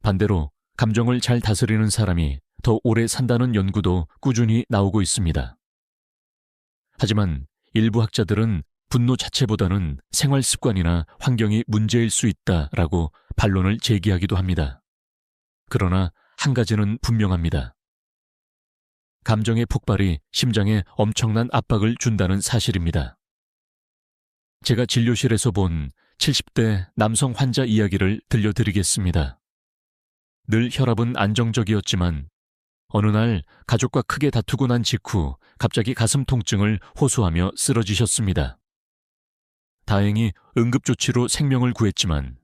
반대로 감정을 잘 다스리는 사람이 더 오래 산다는 연구도 꾸준히 나오고 있습니다. 하지만 일부 학자들은 분노 자체보다는 생활 습관이나 환경이 문제일 수 있다라고 반론을 제기하기도 합니다. 그러나 한 가지는 분명합니다. 감정의 폭발이 심장에 엄청난 압박을 준다는 사실입니다. 제가 진료실에서 본 70대 남성 환자 이야기를 들려드리겠습니다. 늘 혈압은 안정적이었지만 어느 날 가족과 크게 다투고 난 직후 갑자기 가슴 통증을 호소하며 쓰러지셨습니다. 다행히 응급조치로 생명을 구했지만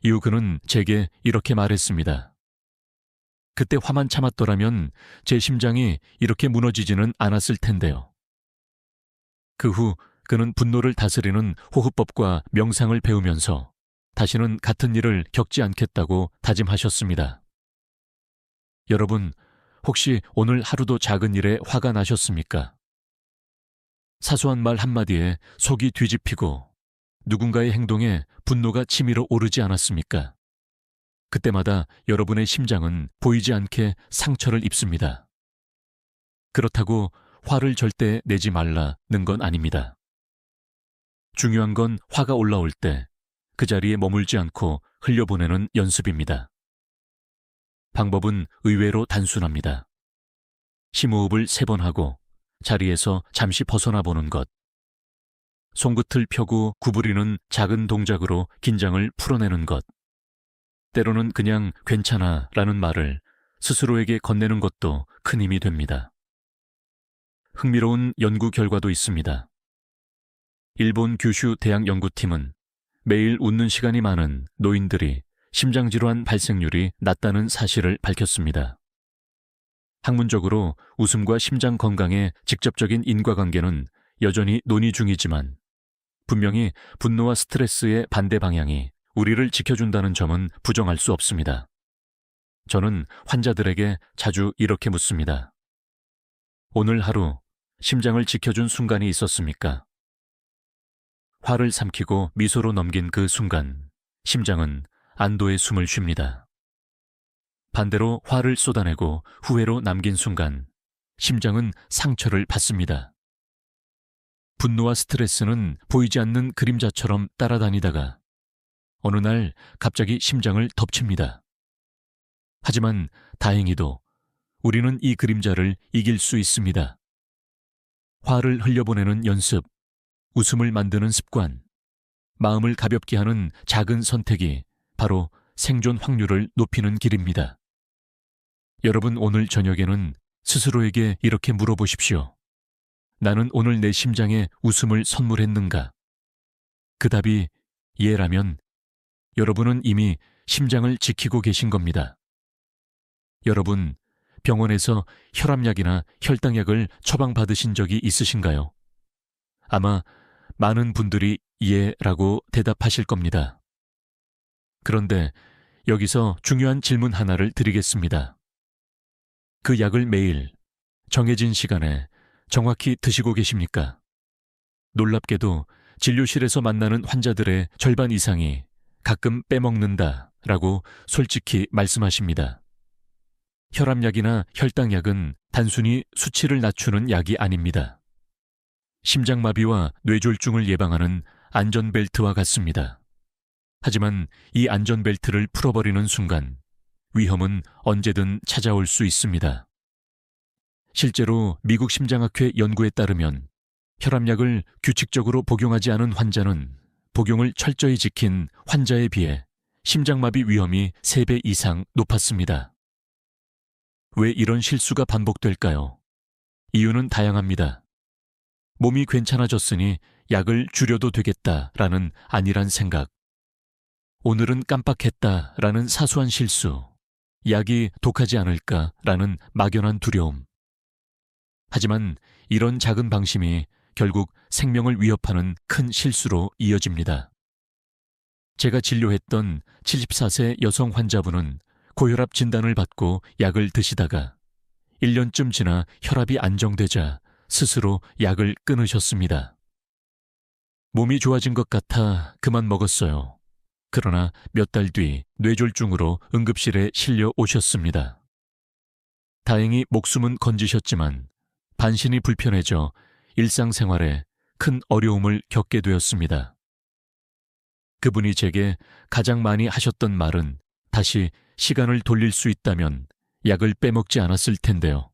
이후 그는 제게 이렇게 말했습니다. 그때 화만 참았더라면 제 심장이 이렇게 무너지지는 않았을 텐데요. 그 후 그는 분노를 다스리는 호흡법과 명상을 배우면서 다시는 같은 일을 겪지 않겠다고 다짐하셨습니다. 여러분, 혹시 오늘 하루도 작은 일에 화가 나셨습니까? 사소한 말 한마디에 속이 뒤집히고 누군가의 행동에 분노가 치밀어 오르지 않았습니까? 그때마다 여러분의 심장은 보이지 않게 상처를 입습니다. 그렇다고 화를 절대 내지 말라는 건 아닙니다. 중요한 건 화가 올라올 때 그 자리에 머물지 않고 흘려보내는 연습입니다. 방법은 의외로 단순합니다. 심호흡을 3번 하고 자리에서 잠시 벗어나 보는 것. 손끝을 펴고 구부리는 작은 동작으로 긴장을 풀어내는 것. 때로는 그냥 괜찮아 라는 말을 스스로에게 건네는 것도 큰 힘이 됩니다. 흥미로운 연구 결과도 있습니다. 일본 규슈 대학 연구팀은 매일 웃는 시간이 많은 노인들이 심장질환 발생률이 낮다는 사실을 밝혔습니다. 학문적으로 웃음과 심장 건강의 직접적인 인과관계는 여전히 논의 중이지만 분명히 분노와 스트레스의 반대 방향이 우리를 지켜준다는 점은 부정할 수 없습니다. 저는 환자들에게 자주 이렇게 묻습니다. 오늘 하루 심장을 지켜준 순간이 있었습니까? 화를 삼키고 미소로 넘긴 그 순간, 심장은 안도의 숨을 쉽니다. 반대로 화를 쏟아내고 후회로 남긴 순간, 심장은 상처를 받습니다. 분노와 스트레스는 보이지 않는 그림자처럼 따라다니다가 어느 날 갑자기 심장을 덮칩니다. 하지만 다행히도 우리는 이 그림자를 이길 수 있습니다. 화를 흘려보내는 연습, 웃음을 만드는 습관, 마음을 가볍게 하는 작은 선택이 바로 생존 확률을 높이는 길입니다. 여러분, 오늘 저녁에는 스스로에게 이렇게 물어보십시오. 나는 오늘 내 심장에 웃음을 선물했는가? 그 답이 예라면 여러분은 이미 심장을 지키고 계신 겁니다. 여러분, 병원에서 혈압약이나 혈당약을 처방받으신 적이 있으신가요? 아마 많은 분들이 예라고 대답하실 겁니다. 그런데 여기서 중요한 질문 하나를 드리겠습니다. 그 약을 매일 정해진 시간에 정확히 드시고 계십니까? 놀랍게도 진료실에서 만나는 환자들의 절반 이상이 가끔 빼먹는다라고 솔직히 말씀하십니다. 혈압약이나 혈당약은 단순히 수치를 낮추는 약이 아닙니다. 심장마비와 뇌졸중을 예방하는 안전벨트와 같습니다. 하지만 이 안전벨트를 풀어버리는 순간 위험은 언제든 찾아올 수 있습니다. 실제로 미국 심장학회 연구에 따르면 혈압약을 규칙적으로 복용하지 않은 환자는 복용을 철저히 지킨 환자에 비해 심장마비 위험이 3배 이상 높았습니다. 왜 이런 실수가 반복될까요? 이유는 다양합니다. 몸이 괜찮아졌으니 약을 줄여도 되겠다라는 안일한 생각, 오늘은 깜빡했다라는 사소한 실수, 약이 독하지 않을까라는 막연한 두려움. 하지만 이런 작은 방심이 결국 생명을 위협하는 큰 실수로 이어집니다. 제가 진료했던 74세 여성 환자분은 고혈압 진단을 받고 약을 드시다가 1년쯤 지나 혈압이 안정되자 스스로 약을 끊으셨습니다. 몸이 좋아진 것 같아 그만 먹었어요. 그러나 몇 달 뒤 뇌졸중으로 응급실에 실려 오셨습니다. 다행히 목숨은 건지셨지만 반신이 불편해져 일상생활에 큰 어려움을 겪게 되었습니다. 그분이 제게 가장 많이 하셨던 말은 다시 시간을 돌릴 수 있다면 약을 빼먹지 않았을 텐데요.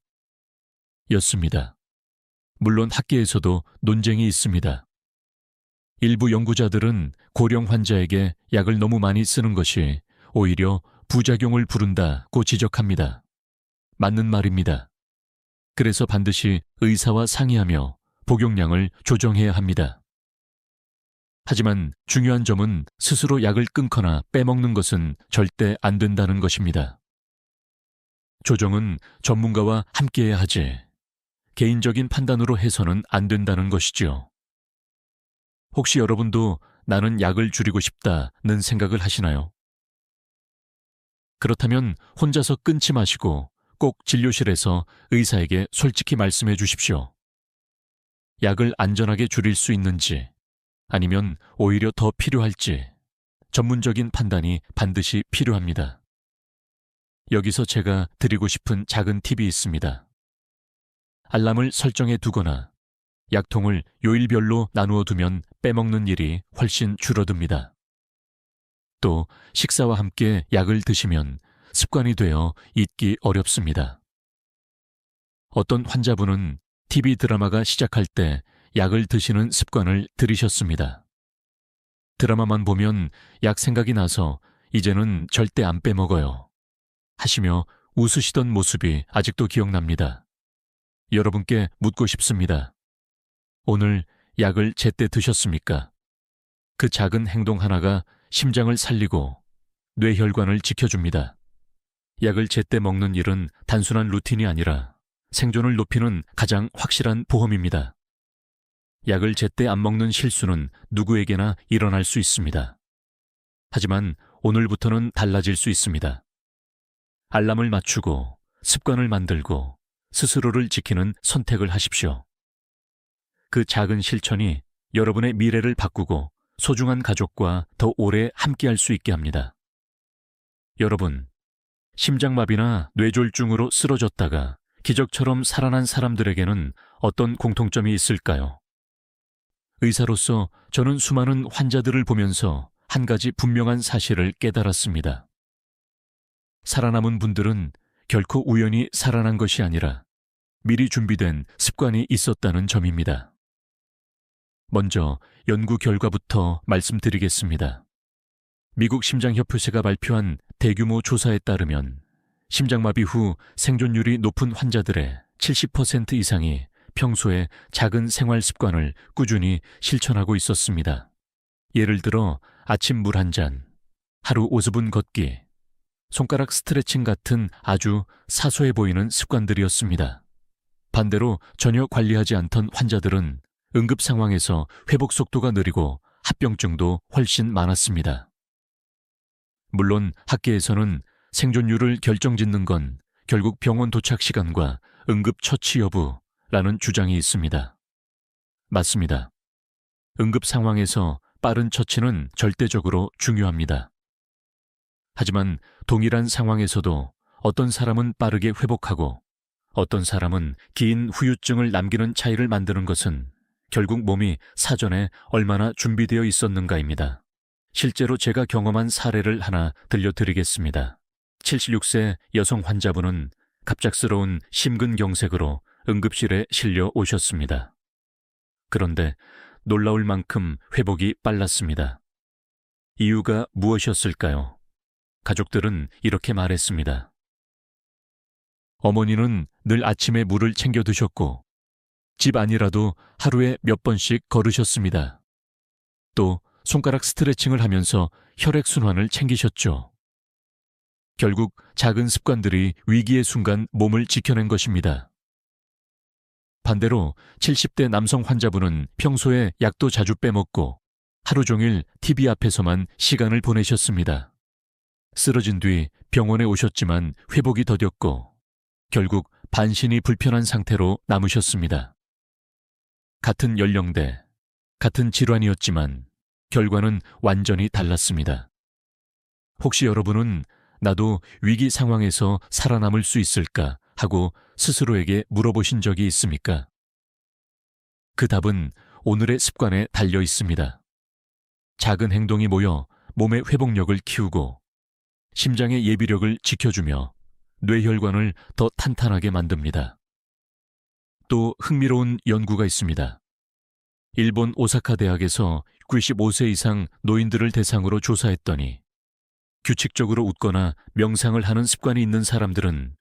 였습니다. 물론 학계에서도 논쟁이 있습니다. 일부 연구자들은 고령 환자에게 약을 너무 많이 쓰는 것이 오히려 부작용을 부른다고 지적합니다. 맞는 말입니다. 그래서 반드시 의사와 상의하며 복용량을 조정해야 합니다. 하지만 중요한 점은 스스로 약을 끊거나 빼먹는 것은 절대 안 된다는 것입니다. 조정은 전문가와 함께해야 하지 개인적인 판단으로 해서는 안 된다는 것이지요. 혹시 여러분도 나는 약을 줄이고 싶다는 생각을 하시나요? 그렇다면 혼자서 끊지 마시고 꼭 진료실에서 의사에게 솔직히 말씀해 주십시오. 약을 안전하게 줄일 수 있는지 아니면 오히려 더 필요할지 전문적인 판단이 반드시 필요합니다. 여기서 제가 드리고 싶은 작은 팁이 있습니다. 알람을 설정해 두거나 약통을 요일별로 나누어 두면 빼먹는 일이 훨씬 줄어듭니다. 또 식사와 함께 약을 드시면 습관이 되어 잊기 어렵습니다. 어떤 환자분은 TV 드라마가 시작할 때 약을 드시는 습관을 들이셨습니다. 드라마만 보면 약 생각이 나서 이제는 절대 안 빼먹어요. 하시며 웃으시던 모습이 아직도 기억납니다. 여러분께 묻고 싶습니다. 오늘 약을 제때 드셨습니까? 그 작은 행동 하나가 심장을 살리고 뇌혈관을 지켜줍니다. 약을 제때 먹는 일은 단순한 루틴이 아니라 생존을 높이는 가장 확실한 보험입니다. 약을 제때 안 먹는 실수는 누구에게나 일어날 수 있습니다. 하지만 오늘부터는 달라질 수 있습니다. 알람을 맞추고 습관을 만들고 스스로를 지키는 선택을 하십시오. 그 작은 실천이 여러분의 미래를 바꾸고 소중한 가족과 더 오래 함께할 수 있게 합니다. 여러분, 심장마비나 뇌졸중으로 쓰러졌다가 기적처럼 살아난 사람들에게는 어떤 공통점이 있을까요? 의사로서 저는 수많은 환자들을 보면서 한 가지 분명한 사실을 깨달았습니다. 살아남은 분들은 결코 우연히 살아난 것이 아니라 미리 준비된 습관이 있었다는 점입니다. 먼저 연구 결과부터 말씀드리겠습니다. 미국 심장협회가 발표한 대규모 조사에 따르면 심장마비 후 생존율이 높은 환자들의 70% 이상이 평소에 작은 생활 습관을 꾸준히 실천하고 있었습니다. 예를 들어 아침 물 한 잔, 하루 5분 걷기, 손가락 스트레칭 같은 아주 사소해 보이는 습관들이었습니다. 반대로 전혀 관리하지 않던 환자들은 응급 상황에서 회복 속도가 느리고 합병증도 훨씬 많았습니다. 물론 학계에서는 생존율을 결정짓는 건 결국 병원 도착 시간과 응급 처치 여부라는 주장이 있습니다. 맞습니다. 응급 상황에서 빠른 처치는 절대적으로 중요합니다. 하지만 동일한 상황에서도 어떤 사람은 빠르게 회복하고 어떤 사람은 긴 후유증을 남기는 차이를 만드는 것은 결국 몸이 사전에 얼마나 준비되어 있었는가입니다. 실제로 제가 경험한 사례를 하나 들려드리겠습니다. 76세 여성 환자분은 갑작스러운 심근경색으로 응급실에 실려 오셨습니다. 그런데 놀라울 만큼 회복이 빨랐습니다. 이유가 무엇이었을까요? 가족들은 이렇게 말했습니다. 어머니는 늘 아침에 물을 챙겨 드셨고 집 안이라도 하루에 몇 번씩 걸으셨습니다. 또 손가락 스트레칭을 하면서 혈액순환을 챙기셨죠. 결국 작은 습관들이 위기의 순간 몸을 지켜낸 것입니다. 반대로 70대 남성 환자분은 평소에 약도 자주 빼먹고 하루 종일 TV 앞에서만 시간을 보내셨습니다. 쓰러진 뒤 병원에 오셨지만 회복이 더뎠고 결국 반신이 불편한 상태로 남으셨습니다. 같은 연령대, 같은 질환이었지만 결과는 완전히 달랐습니다. 혹시 여러분은 나도 위기 상황에서 살아남을 수 있을까 하고 스스로에게 물어보신 적이 있습니까? 그 답은 오늘의 습관에 달려 있습니다. 작은 행동이 모여 몸의 회복력을 키우고 심장의 예비력을 지켜주며 뇌혈관을 더 탄탄하게 만듭니다. 또 흥미로운 연구가 있습니다. 일본 오사카 대학에서 95세 이상 노인들을 대상으로 조사했더니 규칙적으로 웃거나 명상을 하는 습관이 있는 사람들은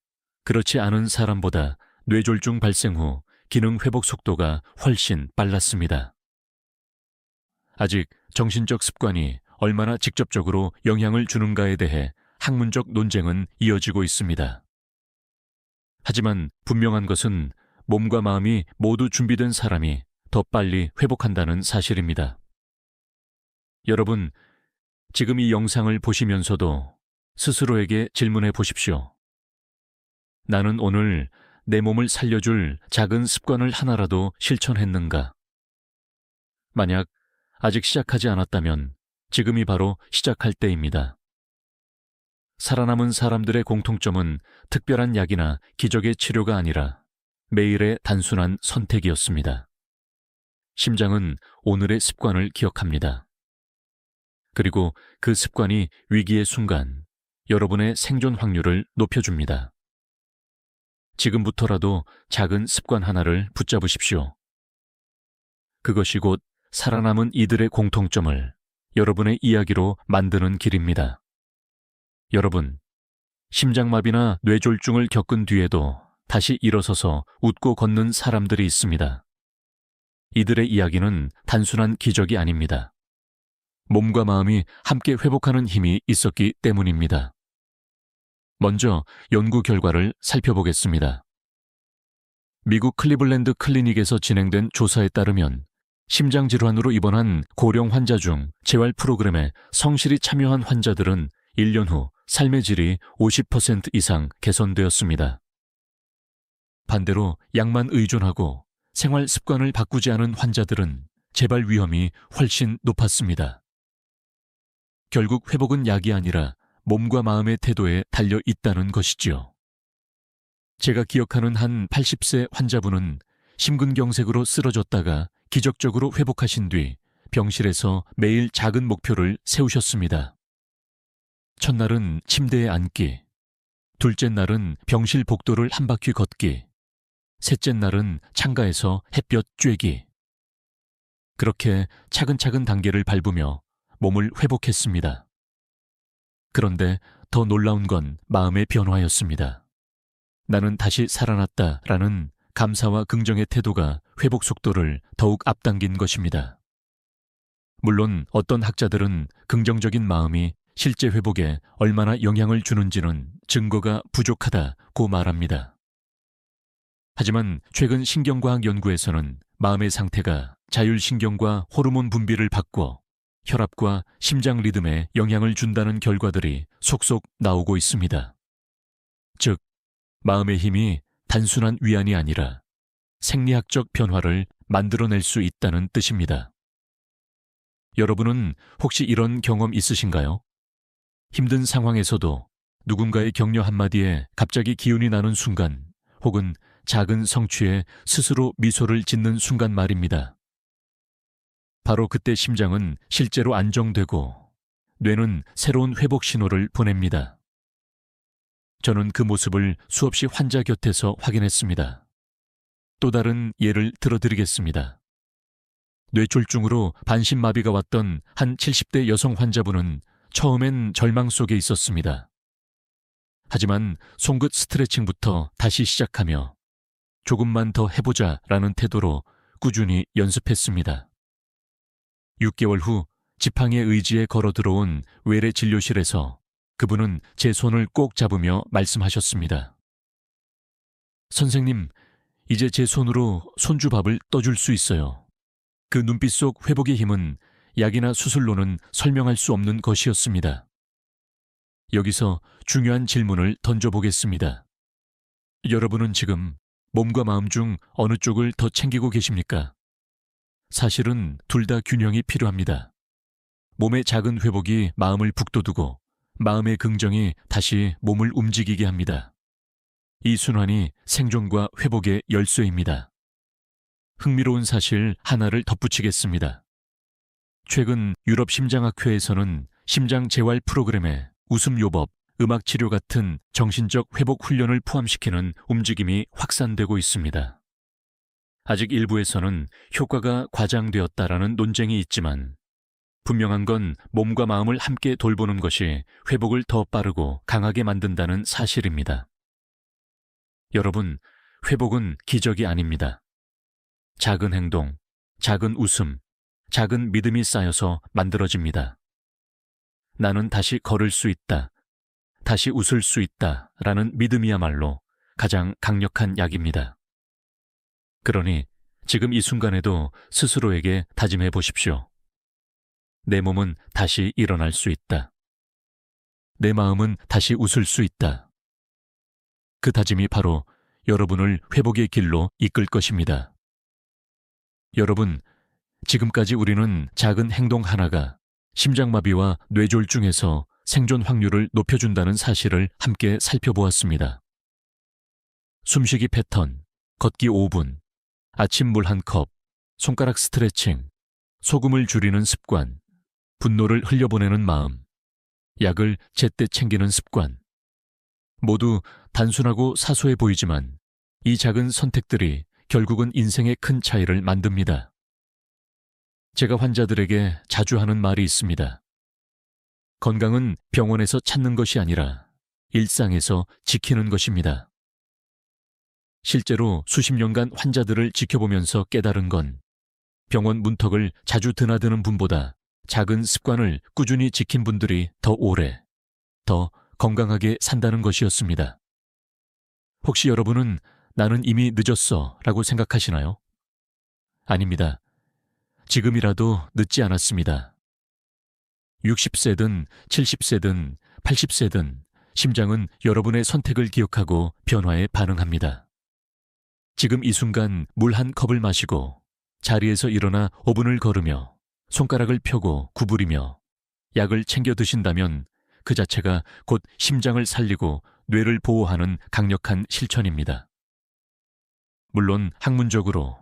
그렇지 않은 사람보다 뇌졸중 발생 후 기능 회복 속도가 훨씬 빨랐습니다. 아직 정신적 습관이 얼마나 직접적으로 영향을 주는가에 대해 학문적 논쟁은 이어지고 있습니다. 하지만 분명한 것은 몸과 마음이 모두 준비된 사람이 더 빨리 회복한다는 사실입니다. 여러분, 지금 이 영상을 보시면서도 스스로에게 질문해 보십시오. 나는 오늘 내 몸을 살려줄 작은 습관을 하나라도 실천했는가? 만약 아직 시작하지 않았다면 지금이 바로 시작할 때입니다. 살아남은 사람들의 공통점은 특별한 약이나 기적의 치료가 아니라 매일의 단순한 선택이었습니다. 심장은 오늘의 습관을 기억합니다. 그리고 그 습관이 위기의 순간 여러분의 생존 확률을 높여줍니다. 지금부터라도 작은 습관 하나를 붙잡으십시오. 그것이 곧 살아남은 이들의 공통점을 여러분의 이야기로 만드는 길입니다. 여러분, 심장마비나 뇌졸중을 겪은 뒤에도 다시 일어서서 웃고 걷는 사람들이 있습니다. 이들의 이야기는 단순한 기적이 아닙니다. 몸과 마음이 함께 회복하는 힘이 있었기 때문입니다. 먼저 연구 결과를 살펴보겠습니다. 미국 클리블랜드 클리닉에서 진행된 조사에 따르면 심장질환으로 입원한 고령 환자 중 재활 프로그램에 성실히 참여한 환자들은 1년 후 삶의 질이 50% 이상 개선되었습니다. 반대로 약만 의존하고 생활 습관을 바꾸지 않은 환자들은 재발 위험이 훨씬 높았습니다. 결국 회복은 약이 아니라 몸과 마음의 태도에 달려 있다는 것이지요. 제가 기억하는 한 80세 환자분은 심근경색으로 쓰러졌다가 기적적으로 회복하신 뒤 병실에서 매일 작은 목표를 세우셨습니다. 첫날은 침대에 앉기, 둘째 날은 병실 복도를 한 바퀴 걷기, 셋째 날은 창가에서 햇볕 쬐기. 그렇게 차근차근 단계를 밟으며 몸을 회복했습니다. 그런데 더 놀라운 건 마음의 변화였습니다. 나는 다시 살아났다라는 감사와 긍정의 태도가 회복 속도를 더욱 앞당긴 것입니다. 물론 어떤 학자들은 긍정적인 마음이 실제 회복에 얼마나 영향을 주는지는 증거가 부족하다고 말합니다. 하지만 최근 신경과학 연구에서는 마음의 상태가 자율신경과 호르몬 분비를 바꿔 혈압과 심장 리듬에 영향을 준다는 결과들이 속속 나오고 있습니다. 즉, 마음의 힘이 단순한 위안이 아니라 생리학적 변화를 만들어낼 수 있다는 뜻입니다. 여러분은 혹시 이런 경험 있으신가요? 힘든 상황에서도 누군가의 격려 한마디에 갑자기 기운이 나는 순간, 혹은 작은 성취에 스스로 미소를 짓는 순간 말입니다. 바로 그때 심장은 실제로 안정되고 뇌는 새로운 회복 신호를 보냅니다. 저는 그 모습을 수없이 환자 곁에서 확인했습니다. 또 다른 예를 들어드리겠습니다. 뇌졸중으로 반신마비가 왔던 한 70대 여성 환자분은 처음엔 절망 속에 있었습니다. 하지만 송긋 스트레칭부터 다시 시작하며 조금만 더 해보자라는 태도로 꾸준히 연습했습니다. 6개월 후 지팡이의 의지에 걸어 들어온 외래 진료실에서 그분은 제 손을 꼭 잡으며 말씀하셨습니다. 선생님, 이제 제 손으로 손주밥을 떠줄 수 있어요. 그 눈빛 속 회복의 힘은 약이나 수술로는 설명할 수 없는 것이었습니다. 여기서 중요한 질문을 던져보겠습니다. 여러분은 지금 몸과 마음 중 어느 쪽을 더 챙기고 계십니까? 사실은 둘 다 균형이 필요합니다. 몸의 작은 회복이 마음을 북돋우고 마음의 긍정이 다시 몸을 움직이게 합니다. 이 순환이 생존과 회복의 열쇠입니다. 흥미로운 사실 하나를 덧붙이겠습니다. 최근 유럽 심장학회에서는 심장 재활 프로그램에 웃음요법, 음악치료 같은 정신적 회복 훈련을 포함시키는 움직임이 확산되고 있습니다. 아직 일부에서는 효과가 과장되었다라는 논쟁이 있지만 분명한 건 몸과 마음을 함께 돌보는 것이 회복을 더 빠르고 강하게 만든다는 사실입니다. 여러분, 회복은 기적이 아닙니다. 작은 행동, 작은 웃음, 작은 믿음이 쌓여서 만들어집니다. 나는 다시 걸을 수 있다, 다시 웃을 수 있다 라는 믿음이야말로 가장 강력한 약입니다. 그러니 지금 이 순간에도 스스로에게 다짐해 보십시오. 내 몸은 다시 일어날 수 있다. 내 마음은 다시 웃을 수 있다. 그 다짐이 바로 여러분을 회복의 길로 이끌 것입니다. 여러분, 지금까지 우리는 작은 행동 하나가 심장마비와 뇌졸중에서 생존 확률을 높여준다는 사실을 함께 살펴보았습니다. 숨쉬기 패턴, 걷기 5분, 아침 물 한 컵, 손가락 스트레칭, 소금을 줄이는 습관, 분노를 흘려보내는 마음, 약을 제때 챙기는 습관. 모두 단순하고 사소해 보이지만 이 작은 선택들이 결국은 인생의 큰 차이를 만듭니다. 제가 환자들에게 자주 하는 말이 있습니다. 건강은 병원에서 찾는 것이 아니라 일상에서 지키는 것입니다. 실제로 수십 년간 환자들을 지켜보면서 깨달은 건 병원 문턱을 자주 드나드는 분보다 작은 습관을 꾸준히 지킨 분들이 더 오래, 더 건강하게 산다는 것이었습니다. 혹시 여러분은 나는 이미 늦었어 라고 생각하시나요? 아닙니다. 지금이라도 늦지 않았습니다. 60세든 70세든 80세든 심장은 여러분의 선택을 기억하고 변화에 반응합니다. 지금 이 순간 물 한 컵을 마시고 자리에서 일어나 5분을 걸으며 손가락을 펴고 구부리며 약을 챙겨 드신다면 그 자체가 곧 심장을 살리고 뇌를 보호하는 강력한 실천입니다. 물론 학문적으로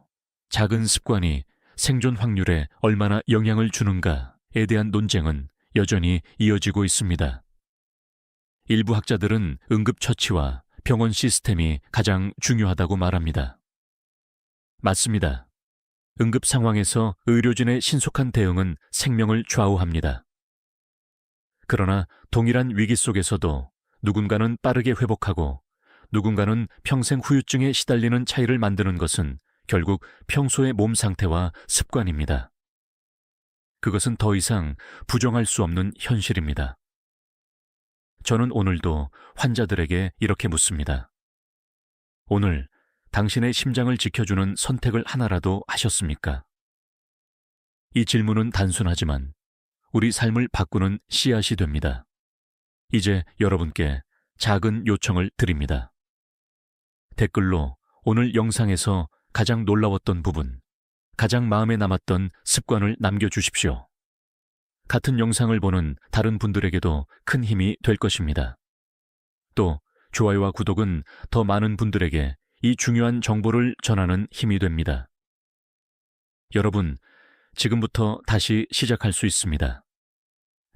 작은 습관이 생존 확률에 얼마나 영향을 주는가에 대한 논쟁은 여전히 이어지고 있습니다. 일부 학자들은 응급처치와 병원 시스템이 가장 중요하다고 말합니다. 맞습니다. 응급 상황에서 의료진의 신속한 대응은 생명을 좌우합니다. 그러나 동일한 위기 속에서도 누군가는 빠르게 회복하고 누군가는 평생 후유증에 시달리는 차이를 만드는 것은 결국 평소의 몸 상태와 습관입니다. 그것은 더 이상 부정할 수 없는 현실입니다. 저는 오늘도 환자들에게 이렇게 묻습니다. 오늘 당신의 심장을 지켜주는 선택을 하나라도 하셨습니까? 이 질문은 단순하지만 우리 삶을 바꾸는 씨앗이 됩니다. 이제 여러분께 작은 요청을 드립니다. 댓글로 오늘 영상에서 가장 놀라웠던 부분, 가장 마음에 남았던 습관을 남겨주십시오. 같은 영상을 보는 다른 분들에게도 큰 힘이 될 것입니다. 또 좋아요와 구독은 더 많은 분들에게 이 중요한 정보를 전하는 힘이 됩니다. 여러분, 지금부터 다시 시작할 수 있습니다.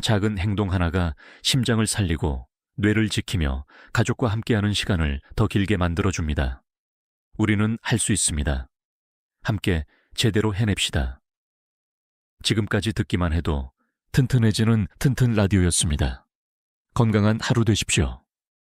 작은 행동 하나가 심장을 살리고 뇌를 지키며 가족과 함께하는 시간을 더 길게 만들어줍니다. 우리는 할 수 있습니다. 함께 제대로 해냅시다. 지금까지 듣기만 해도 튼튼해지는 튼튼 라디오였습니다. 건강한 하루 되십시오.